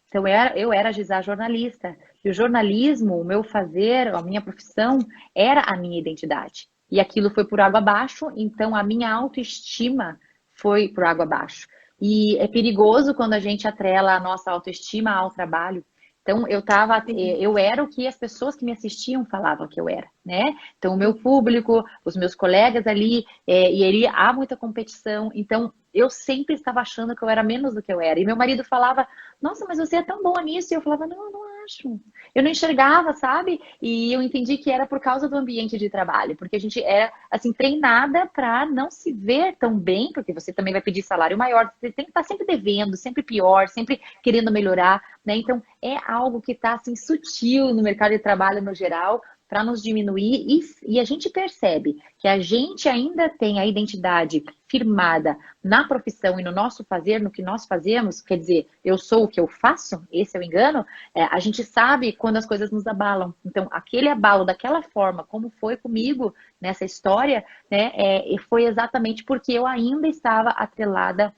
Então, eu era Gisá jornalista, e o jornalismo, o meu fazer, a minha profissão, era a minha identidade. E aquilo foi por água abaixo, então a minha autoestima foi por água abaixo. E é perigoso quando a gente atrela a nossa autoestima ao trabalho. Então, eu era o que as pessoas que me assistiam falavam que eu era, né? Então, o meu público, os meus colegas ali, e ali há muita competição. Então, eu sempre estava achando que eu era menos do que eu era. E meu marido falava, nossa, mas você é tão boa nisso. E eu falava, não, eu não acho. Eu não enxergava, sabe? E eu entendi que era por causa do ambiente de trabalho, porque a gente é assim treinada para não se ver tão bem, porque você também vai pedir salário maior, você tem que estar sempre devendo, sempre pior, sempre querendo melhorar, né? Então é algo que está assim sutil no mercado de trabalho no geral, para nos diminuir, e a gente percebe que a gente ainda tem a identidade firmada na profissão e no nosso fazer, no que nós fazemos, quer dizer, eu sou o que eu faço, esse é o engano, a gente sabe quando as coisas nos abalam. Então, aquele abalo daquela forma, como foi comigo nessa história, né, foi exatamente porque eu ainda estava atrelada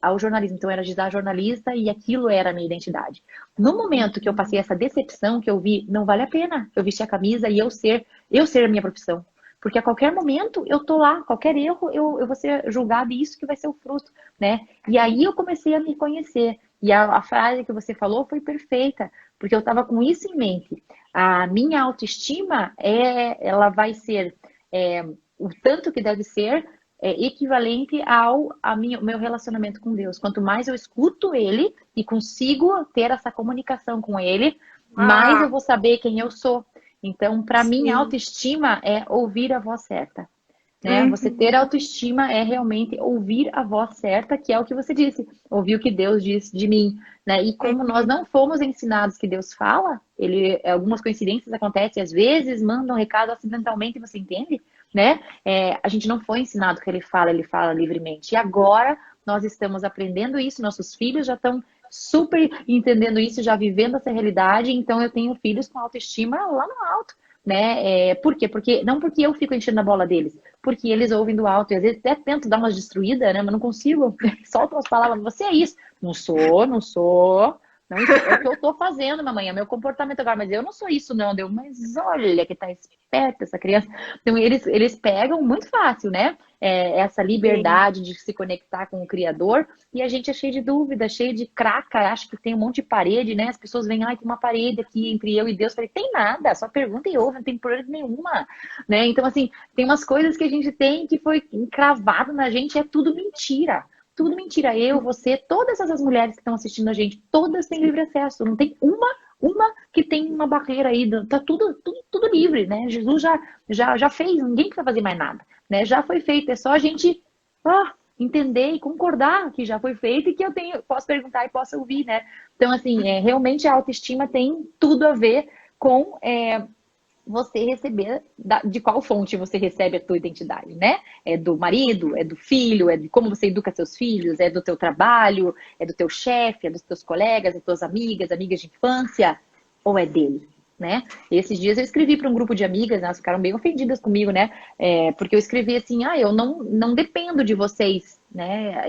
ao jornalismo. Então, eu era Gisá jornalista e aquilo era a minha identidade. No momento que eu passei essa decepção, que eu vi, não vale a pena eu vestir a camisa e eu ser a minha profissão. Porque a qualquer momento eu tô lá, qualquer erro eu vou ser julgada e isso que vai ser o fruto, né? E aí eu comecei a me conhecer. E a frase que você falou foi perfeita, porque eu estava com isso em mente. A minha autoestima ela vai ser o tanto que deve ser equivalente ao meu relacionamento com Deus. Quanto mais eu escuto Ele e consigo ter essa comunicação com Ele, mais eu Ah, vou saber quem eu sou. Então, para mim, sim. autoestima é ouvir a voz certa, né? Você ter Uhum. autoestima é realmente ouvir a voz certa, que é o que você disse, ouvir o que Deus diz de mim, né? E como nós Uhum. não fomos ensinados que Deus fala, algumas coincidências acontecem, às vezes manda um recado acidentalmente, você entende, né? A gente não foi ensinado que ele fala livremente. E agora nós estamos aprendendo isso, nossos filhos já estão super entendendo isso, já vivendo essa realidade, então eu tenho filhos com autoestima lá no alto, né? Por quê? Porque, não porque eu fico enchendo a bola deles, porque eles ouvem do alto, e às vezes até tento dar umas destruídas, né? Mas não consigo. Soltam as palavras, você é isso. Não sou, não sou. Não, é o que eu tô fazendo, mamãe, é meu comportamento agora, mas eu não sou isso, não. Deu, mas olha que tá esperta essa criança. Então, eles pegam muito fácil, né? Essa Sim. liberdade de se conectar com o Criador, e a gente é cheio de dúvida, cheio de craca, acho que tem um monte de parede, né? As pessoas vêm, ai, tem uma parede aqui entre eu e Deus. Eu falei, tem nada, só pergunta e ouve, não tem parede nenhuma, né? Então, assim, tem umas coisas que a gente tem que foi encravado na gente, é tudo mentira. Tudo mentira. Eu, você, todas essas mulheres que estão assistindo a gente, todas têm livre acesso. Não tem uma que tem uma barreira aí. Tá tudo livre, né? Jesus já fez, ninguém precisa fazer mais nada. né? Já foi feito, é só a gente entender e concordar que já foi feito e que eu posso perguntar e posso ouvir, né? Então, assim, realmente a autoestima tem tudo a ver com você receber, de qual fonte você recebe a tua identidade, né? É do marido, é do filho, é de como você educa seus filhos, é do teu trabalho, é do teu chefe, é dos teus colegas, é das tuas amigas, amigas de infância, ou é dele, né? Esses dias eu escrevi para um grupo de amigas, elas ficaram bem ofendidas comigo, né? Porque eu escrevi assim, eu não dependo de vocês, né?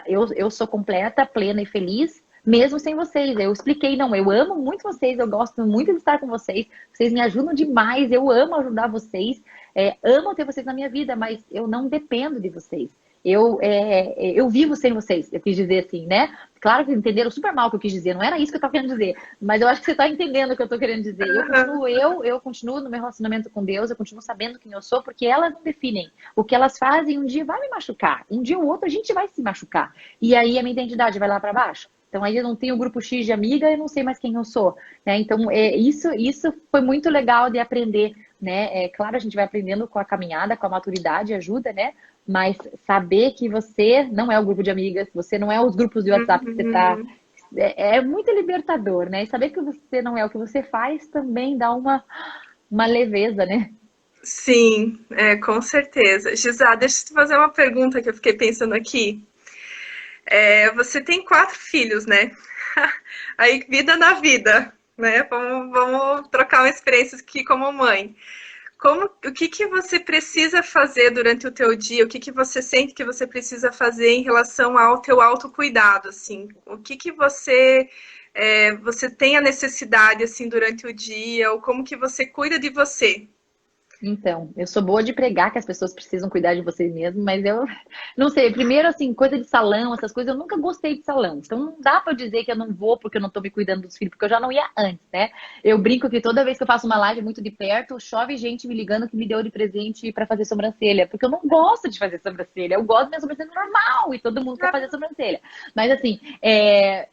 Eu sou completa, plena e feliz, mesmo sem vocês. Eu expliquei, não, eu amo muito vocês, eu gosto muito de estar com vocês, vocês me ajudam demais, eu amo ajudar vocês, amo ter vocês na minha vida, mas eu não dependo de vocês. Eu vivo sem vocês, eu quis dizer assim, né? Claro que entenderam super mal o que eu quis dizer, não era isso que eu estava querendo dizer, mas eu acho que você está entendendo o que eu estou querendo dizer. Eu continuo no meu relacionamento com Deus, eu continuo sabendo quem eu sou, porque elas não definem. O que elas fazem um dia vai me machucar, um dia ou outro a gente vai se machucar. E aí a minha identidade vai lá para baixo. Então aí eu não tenho o grupo X de amiga, eu não sei mais quem eu sou, né? Então isso foi muito legal de aprender, né? Claro, a gente vai aprendendo com a caminhada, com a maturidade, ajuda, né? Mas saber que você não é o grupo de amigas, você não é os grupos de WhatsApp que você tá, é muito libertador, né? E saber que você não é o que você faz também dá uma leveza, né? Sim, com certeza. Gisá, deixa eu te fazer uma pergunta que eu fiquei pensando aqui. Você tem 4 filhos, né? Aí, vida na vida, né? Vamos trocar uma experiência aqui como mãe. O que você precisa fazer durante o teu dia? O que você sente que você precisa fazer em relação ao teu autocuidado, assim? O que você tem a necessidade, assim, durante o dia? Ou como que você cuida de você? Então, eu sou boa de pregar que as pessoas precisam cuidar de vocês mesmos, mas eu não sei. Primeiro, assim, coisa de salão, essas coisas, eu nunca gostei de salão. Então, não dá pra eu dizer que eu não vou porque eu não tô me cuidando dos filhos, porque eu já não ia antes, né? Eu brinco que toda vez que eu faço uma live muito de perto, chove gente me ligando que me deu de presente pra fazer sobrancelha, porque eu não gosto de fazer sobrancelha. Eu gosto da minha sobrancelha normal e todo mundo quer fazer sobrancelha. Mas, assim,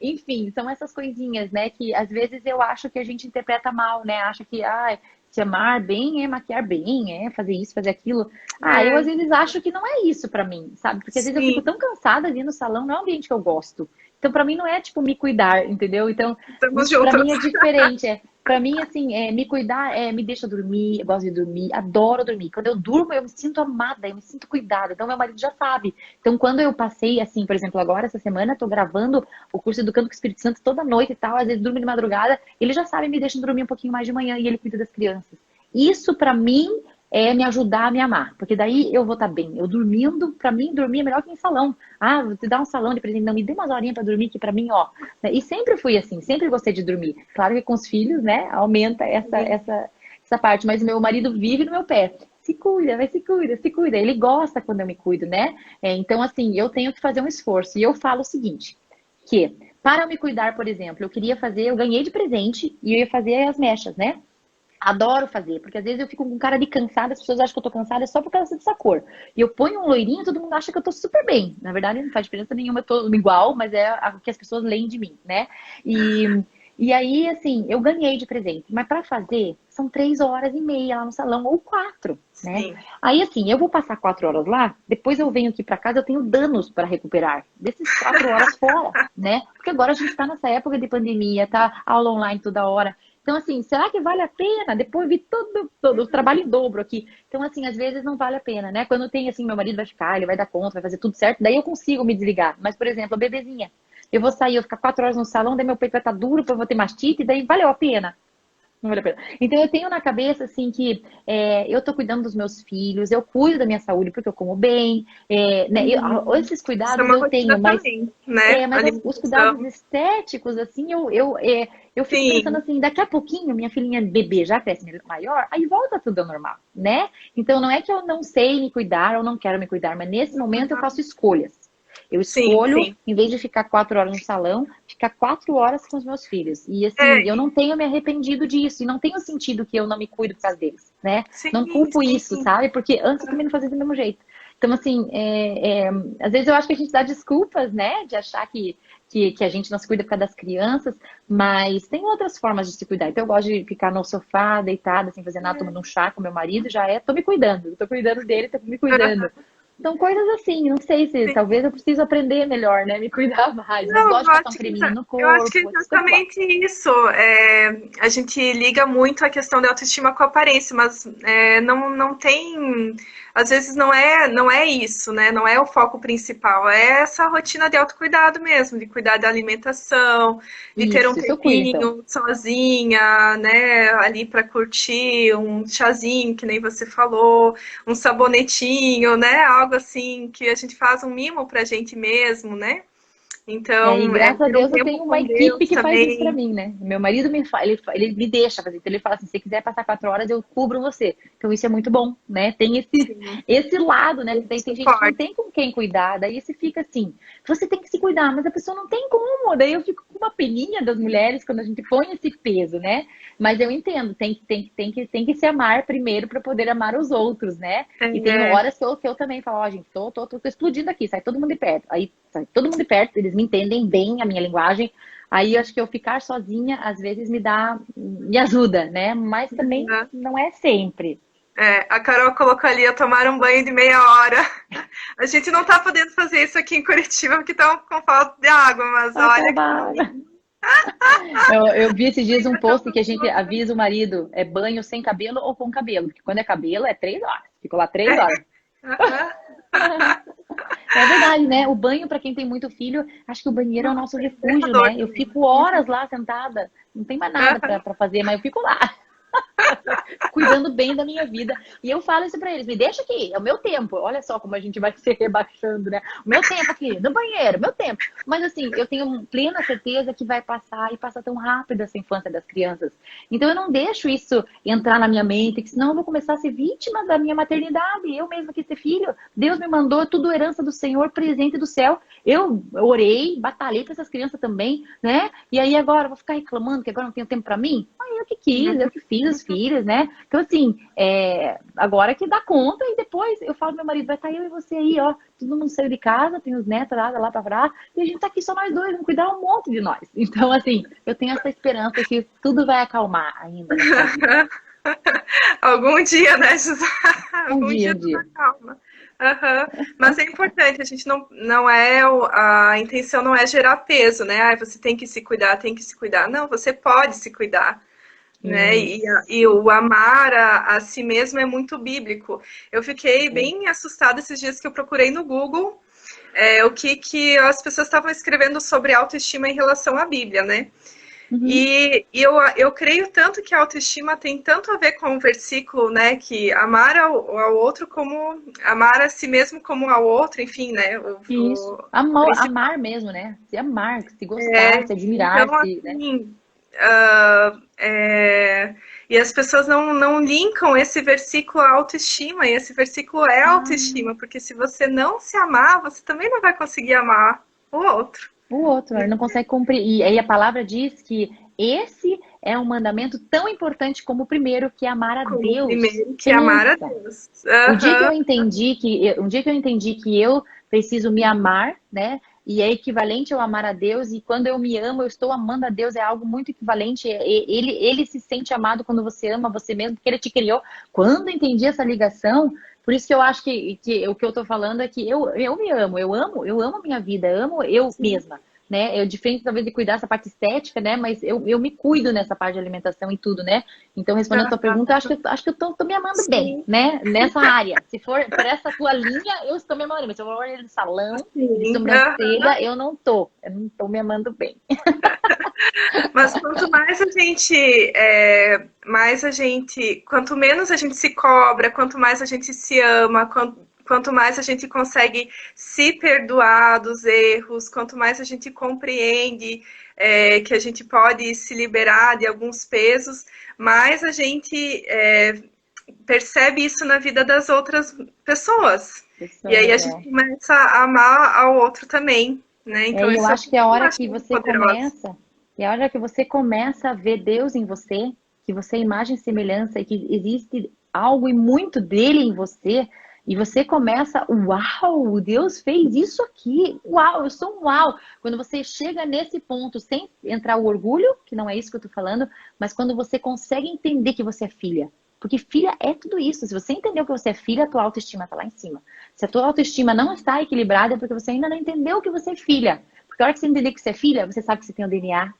enfim, são essas coisinhas, né, que às vezes eu acho que a gente interpreta mal, né? Acha que, se amar bem maquiar bem, fazer isso, fazer aquilo. Eu às vezes acho que não é isso pra mim, sabe? Porque às vezes eu fico Sim, tão cansada de ir no salão, não é um ambiente que eu gosto. Então pra mim não é tipo me cuidar, entendeu? Então estamos isso pra mim juntas. é diferente. Para mim assim, me cuidar me deixa dormir, eu gosto de dormir, adoro dormir. Quando eu durmo eu me sinto amada, eu me sinto cuidada. Então meu marido já sabe. Então quando eu passei assim, por exemplo, agora essa semana tô gravando o curso Educando com o Espírito Santo toda noite e tal, às vezes durmo de madrugada, ele já sabe, me deixa dormir um pouquinho mais de manhã e ele cuida das crianças. Isso pra mim é me ajudar a me amar, porque daí eu vou estar bem. Eu dormindo, pra mim, dormir é melhor que em salão. Vou te dar um salão de presente, não me dê umas horinhas pra dormir, que pra mim, ó. E sempre fui assim, sempre gostei de dormir. Claro que com os filhos, né, aumenta essa parte, mas meu marido vive no meu pé. Se cuida, vai, se cuida, se cuida. Ele gosta quando eu me cuido, né? Então, assim, eu tenho que fazer um esforço. E eu falo o seguinte, que para eu me cuidar, por exemplo, eu ganhei de presente e eu ia fazer as mechas, né? Adoro fazer, porque às vezes eu fico com cara de cansada, as pessoas acham que eu tô cansada só por causa dessa cor. E eu ponho um loirinho, todo mundo acha que eu tô super bem. Na verdade, não faz diferença nenhuma, eu tô igual, mas é o que as pessoas leem de mim, né? E aí, assim, eu ganhei de presente. Mas para fazer, são 3 horas e meia lá no salão, ou 4, né? Sim, Aí, assim, eu vou passar 4 horas lá, depois eu venho aqui para casa, eu tenho danos para recuperar desses 4 horas fora, né? Porque agora a gente tá nessa época de pandemia, tá aula online toda hora. Então, assim, será que vale a pena? Depois vi todo o trabalho em dobro aqui. Então, assim, às vezes não vale a pena, né? Quando tem, assim, meu marido vai ficar, ele vai dar conta, vai fazer tudo certo, daí eu consigo me desligar. Mas, por exemplo, a bebezinha. Eu vou sair, eu vou ficar 4 horas no salão, daí meu peito vai estar duro, depois eu vou ter mastite, daí valeu a pena. Não vale a pena. Então eu tenho na cabeça assim que eu tô cuidando dos meus filhos, eu cuido da minha saúde porque eu como bem, né? Esses isso é cuidados uma eu tenho, rotina também, né? mas os cuidados Alimentação. estéticos, assim, eu fico pensando Sim, assim, daqui a pouquinho minha filhinha bebê já cresce maior, aí volta tudo ao normal, né? Então não é que eu não sei me cuidar ou não quero me cuidar, mas nesse momento eu faço escolhas. Eu sim, escolho, sim. em vez de ficar 4 horas no salão, ficar 4 horas com os meus filhos. E assim, eu não tenho me arrependido disso. E não tenho sentido que eu não me cuido por causa deles, né? Sim, Não culpo isso, sim. sabe? Porque antes eu também não fazia do mesmo jeito. Então, assim, às vezes eu acho que a gente dá desculpas, né, de achar que a gente não se cuida por causa das crianças, mas tem outras formas de se cuidar. Então, eu gosto de ficar no sofá, deitada, sem fazer nada, tomando um chá com meu marido, tô me cuidando, tô cuidando dele, tô me cuidando. Então, coisas assim, não sei se Sim. talvez eu preciso aprender melhor, né, me cuidar mais, mas Não, gosto de passar um creminho no eu acho que é corpo, essas coisas eu gosto. exatamente isso. A gente liga muito a questão da autoestima com a aparência, mas não tem. Às vezes não é isso, né? Não é o foco principal. É essa rotina de autocuidado mesmo, de cuidar da alimentação, de ter um Isso eu cuido, então. tempinho sozinha, né? Ali para curtir um chazinho, que nem você falou, um sabonetinho, né? Algo assim que a gente faz um mimo pra gente mesmo, né? E Então, graças a ter um Deus eu tempo tenho uma com equipe Deus que faz isso pra também. mim, né? Meu marido ele me deixa fazer. Então ele fala assim, se você quiser passar 4 horas, eu cubro você. Então isso é muito bom, né? Tem Sim, esse lado, né? Porque esse daí tem gente que não suporte. tem com quem cuidar. Daí você fica assim, você tem que se cuidar, mas a pessoa não tem como. Daí eu fico com uma peninha das mulheres quando a gente põe esse peso, né? Mas eu entendo, tem que se amar primeiro para poder amar os outros, né? E tem É, horas que eu também falo, ó, gente, tô explodindo aqui, sai todo mundo de perto. Aí sai todo mundo de perto, eles me entendem bem a minha linguagem. Aí eu acho que eu ficar sozinha, às vezes, me ajuda, né? Mas também não é sempre. a Carol colocou ali, eu tomar um banho de meia hora. A gente não tá podendo fazer isso aqui em Curitiba porque estão com falta de água, mas olha que Acabar. Eu vi esses dias um tá post que a gente avisa o marido, é banho sem cabelo ou com cabelo. Porque quando é cabelo, é 3 horas. Ficou lá 3 horas. É verdade, né? O banho, para quem tem muito filho, acho que o banheiro é o nosso Nossa, é refúgio, libertador né? Eu também. fico horas lá sentada, não tem mais nada para fazer, mas eu fico lá, cuidando bem da minha vida. E eu falo isso para eles: me deixa aqui, é o meu tempo. Olha só como a gente vai se rebaixando, né? O meu tempo aqui, no banheiro, meu tempo. Mas assim, eu tenho plena certeza que vai passar e passa tão rápido essa infância das crianças. Então eu não deixo isso entrar na minha mente, que senão eu vou começar a ser vítima da minha maternidade. Eu mesma quis ter filho. Deus me mandou, é tudo herança do Senhor, presente do céu. Eu orei, batalhei para essas crianças também, né? E aí agora eu vou ficar reclamando que agora não tenho tempo para mim? Aí eu que quis, eu que fiz os filhos, né? Então, assim, agora que dá conta, e depois eu falo pro meu marido, vai estar eu e você aí, ó. Todo mundo saiu de casa, tem os netos lá pra lá, e a gente tá aqui só nós dois, vamos cuidar um monte de nós. Então, assim, eu tenho essa esperança que tudo vai acalmar ainda nessa vida. Algum dia, né, José? Um Algum dia, dia um tudo dia. acalma. Aham. Mas é importante, a gente não é, a intenção não é gerar peso, né? Ai, você tem que se cuidar, tem que se cuidar. Não, você pode se cuidar, né? E Isso. o amar a si mesmo é muito bíblico. Eu fiquei É. bem assustada esses dias que eu procurei no Google o que as pessoas estavam escrevendo sobre autoestima em relação à Bíblia, né? Uhum. Eu creio tanto que a autoestima tem tanto a ver com o versículo, né, que amar ao outro como amar a si mesmo como ao outro, enfim, né, Isso. o principal. Amar mesmo, né? Se amar, se gostar, É, se admirar, então, se, né? assim, e as pessoas não linkam esse versículo à autoestima, e esse versículo é Ah, autoestima, porque se você não se amar, você também não vai conseguir amar o outro. o outro, ele não consegue cumprir. E aí a palavra diz que esse é um mandamento tão importante como o primeiro, que é amar a Como o Deus. primeiro que é amar a Pensa. Deus. O dia que eu Aham. entendi um dia que eu entendi que eu preciso me amar, né? E é equivalente ao amar a Deus, e quando eu me amo, eu estou amando a Deus, é algo muito equivalente. Ele se sente amado quando você ama você mesmo, porque ele te criou. Quando eu entendi essa ligação, por isso que eu acho que o que eu estou falando é que eu me amo, eu amo a minha vida, eu amo eu Sim. mesma. Né? Eu, diferente talvez de cuidar dessa parte estética, né? Mas eu me cuido nessa parte de alimentação e tudo, né? Então, respondendo a tua Aham. pergunta, acho que eu tô me amando bem, Sim, né? Nessa área. Se for por essa tua linha, eu estou me amando bem. Se eu for de salão, de sim. Aham. sobrancelha, eu não tô me amando bem. Mas quanto menos a gente se cobra, quanto mais a gente se ama, quanto mais a gente consegue se perdoar dos erros, quanto mais a gente compreende que a gente pode se liberar de alguns pesos, mais a gente percebe isso na vida das outras pessoas. E aí a gente Pessoa, começa a amar ao outro também, né? Então e eu isso acho que eu acho muito poderoso. a hora que você começa a ver Deus em você, que você é imagem e semelhança e que existe algo e muito dele em você, E você começa, uau, Deus fez isso aqui, uau, eu sou um uau. Quando você chega nesse ponto, sem entrar o orgulho, que não é isso que eu tô falando, mas quando você consegue entender que você é filha. Porque filha é tudo isso. Se você entendeu que você é filha, a tua autoestima tá lá em cima. Se a tua autoestima não está equilibrada, é porque você ainda não entendeu que você é filha. Porque a hora que você entender que você é filha, você sabe que você tem o DNA.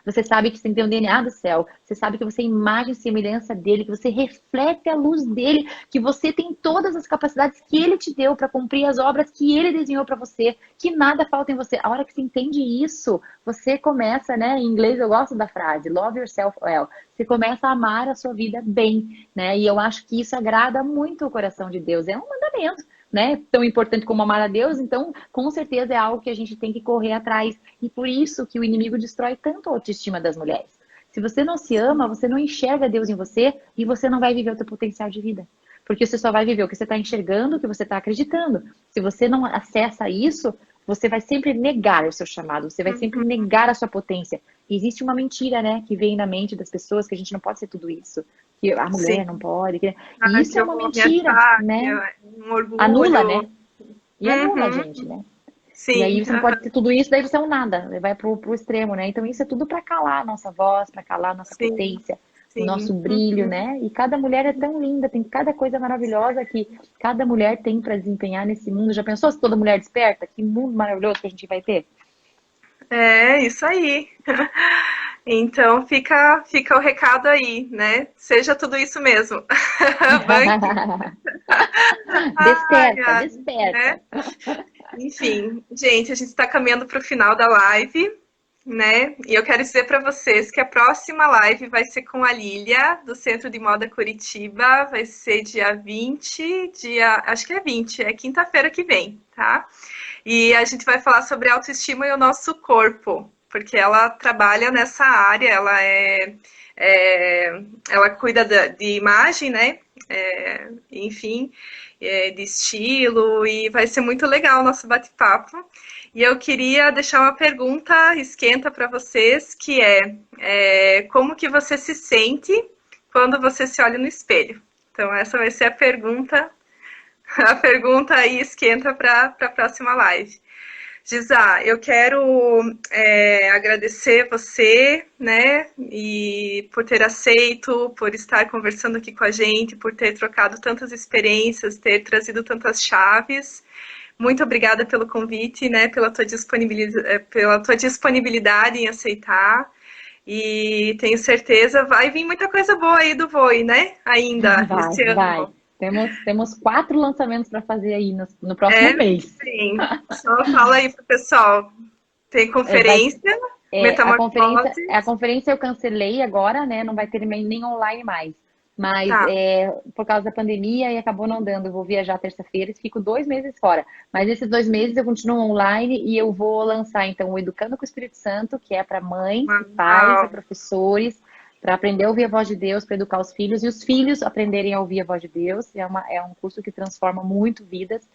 Você sabe que você tem o DNA do céu. Você sabe que você é imagem e semelhança dele, que você reflete a luz dele, que você tem todas as capacidades que ele te deu para cumprir as obras que ele desenhou para você, que nada falta em você. A hora que você entende isso, você começa, né? Em inglês eu gosto da frase, love yourself well. Você começa a amar a sua vida bem, né? E eu acho que isso agrada muito o coração de Deus. É um mandamento, né? Tão importante como amar a Deus, então com certeza é algo que a gente tem que correr atrás. E por isso que o inimigo destrói tanto a autoestima das mulheres. Se você não se ama, você não enxerga Deus em você e você não vai viver o seu potencial de vida. Porque você só vai viver o que você está enxergando, o que você está acreditando. Se você não acessa isso, você vai sempre negar o seu chamado, você vai sempre Uhum. negar a sua potência. E existe uma mentira, né, que vem na mente das pessoas, que a gente não pode ser tudo isso. Que a Sim. mulher não pode. E Ai, isso que é eu uma vou me mentira, achar, que né? é um Anula, orgulho. né? E anula a Uhum. gente, né? E Sim, aí você não pode ter tudo isso, daí você é um nada, vai pro extremo, né? Então isso é tudo para calar a nossa voz, para calar a nossa sim, potência, o nosso sim. brilho, Uhum. né? E cada mulher é tão linda, tem cada coisa maravilhosa que cada mulher tem para desempenhar nesse mundo. Já pensou se toda mulher desperta? Que mundo maravilhoso que a gente vai ter? É isso aí. Então fica o recado aí, né? Seja tudo isso mesmo. Banque. Ai, Desperta, ai, né? desperta. Enfim, gente, a gente está caminhando para o final da live, né? E eu quero dizer para vocês que a próxima live vai ser com a Lília, do Centro de Moda Curitiba. Vai ser dia 20, acho que é 20, é quinta-feira que vem, tá? E a gente vai falar sobre autoestima e o nosso corpo, porque ela trabalha nessa área, ela cuida de imagem, né? Enfim, de estilo, e vai ser muito legal o nosso bate-papo. E eu queria deixar uma pergunta esquenta para vocês, que como que você se sente quando você se olha no espelho? Então essa vai ser a pergunta aí esquenta para a próxima live. Gisa, eu quero agradecer você, né, e por ter aceito, por estar conversando aqui com a gente, por ter trocado tantas experiências, ter trazido tantas chaves. Muito obrigada pelo convite, né, pela tua disponibilidade em aceitar. E tenho certeza vai vir muita coisa boa aí do Voe, né? Ainda Vai, esse vai. ano. Temos 4 lançamentos para fazer aí no próximo É, mês. sim. Só fala aí pro pessoal. Tem Vai conferência, A metamorfose. conferência eu cancelei agora, né? Não vai ter nem online mais. Mas Tá. por causa da pandemia e acabou não dando. Eu vou viajar terça-feira e fico 2 meses fora. Mas esses 2 meses eu continuo online e eu vou lançar então o Educando com o Espírito Santo, que é para mães e pais Uau. e professores, para aprender a ouvir a voz de Deus, para educar os filhos e os filhos aprenderem a ouvir a voz de Deus. É um curso que transforma muito vidas.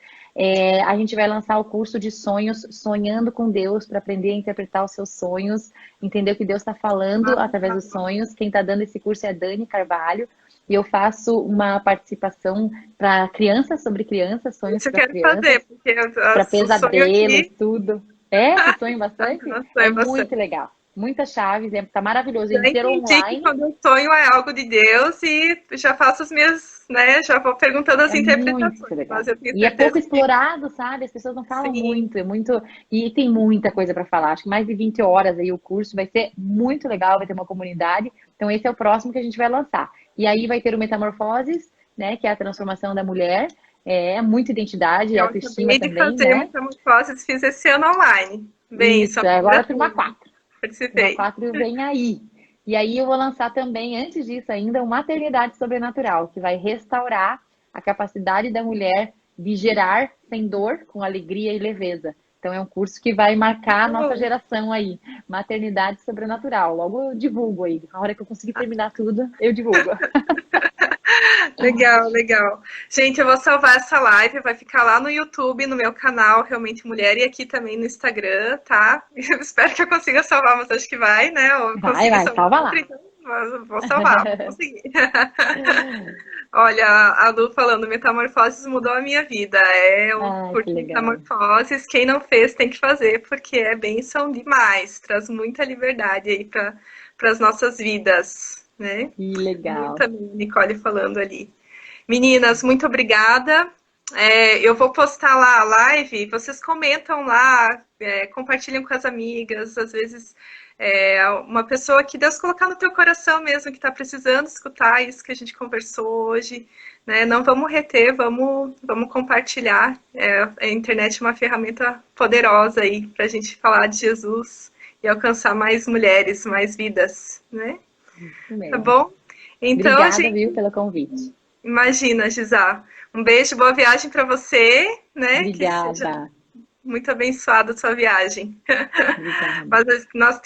A gente vai lançar o curso de sonhos, Sonhando com Deus, para aprender a interpretar os seus sonhos, entender o que Deus está falando através dos sonhos. Quem está dando esse curso é a Dani Carvalho. E eu faço uma participação para crianças, sobre crianças, sonhos Isso eu para quero crianças, fazer, porque para o sonho pesadelos, aqui tudo. Você sonha bastante? É sonho muito bastante. legal. Muitas chaves, tá maravilhoso. Já Ele ser entendi que online quando eu sonho é algo de Deus e já faço as minhas, né? Já vou perguntando as é muito interpretações, legal. mas eu tenho E é pouco certeza que explorado, sabe? As pessoas não falam sim. muito, e tem muita coisa para falar. Acho que mais de 20 horas aí o curso vai ser muito legal, vai ter uma comunidade. Então esse é o próximo que a gente vai lançar. E aí vai ter o Metamorfoses, né, que é a transformação da mulher, muita identidade, Eu autoestima acabei de também, fazer né? metamorfose, fiz esse ano online. Bem, só Isso, agora primeira a turma turma. 4. Turma Participei. 4 vem aí. E aí eu vou lançar também, antes disso ainda, uma maternidade sobrenatural, que vai restaurar a capacidade da mulher de gerar sem dor, com alegria e leveza. Então é um curso que vai marcar a nossa geração aí. Maternidade sobrenatural. Logo eu divulgo aí. A hora que eu conseguir terminar tudo, eu divulgo. Legal, legal. Gente, eu vou salvar essa live, vai ficar lá no YouTube, no meu canal, Realmente Mulher, e aqui também no Instagram, tá? Eu espero que eu consiga salvar, mas acho que vai, né? Ou Vai, conseguir salvar salva outra, lá. então vou salvar, vou conseguir. Olha, a Lu falando, Metamorfoses mudou a minha vida. Eu Ah, que curto legal. Metamorfoses, quem não fez tem que fazer, porque é bênção demais, traz muita liberdade aí para as nossas vidas, né? Que legal. Muita Nicole falando ali. Meninas, muito obrigada. Eu vou postar lá a live, vocês comentam lá, compartilham com as amigas, às vezes uma pessoa que Deus colocar no teu coração mesmo, que está precisando escutar isso que a gente conversou hoje, né? Não vamos reter, vamos compartilhar. A internet é uma ferramenta poderosa aí para a gente falar de Jesus e alcançar mais mulheres, mais vidas, né? Isso Tá mesmo. bom? Então, Obrigada, gente, viu, pelo convite. imagina, Gisá. Um beijo, boa viagem para você, né? Que seja Obrigada. muito abençoada a sua viagem. Obrigada. Mas nós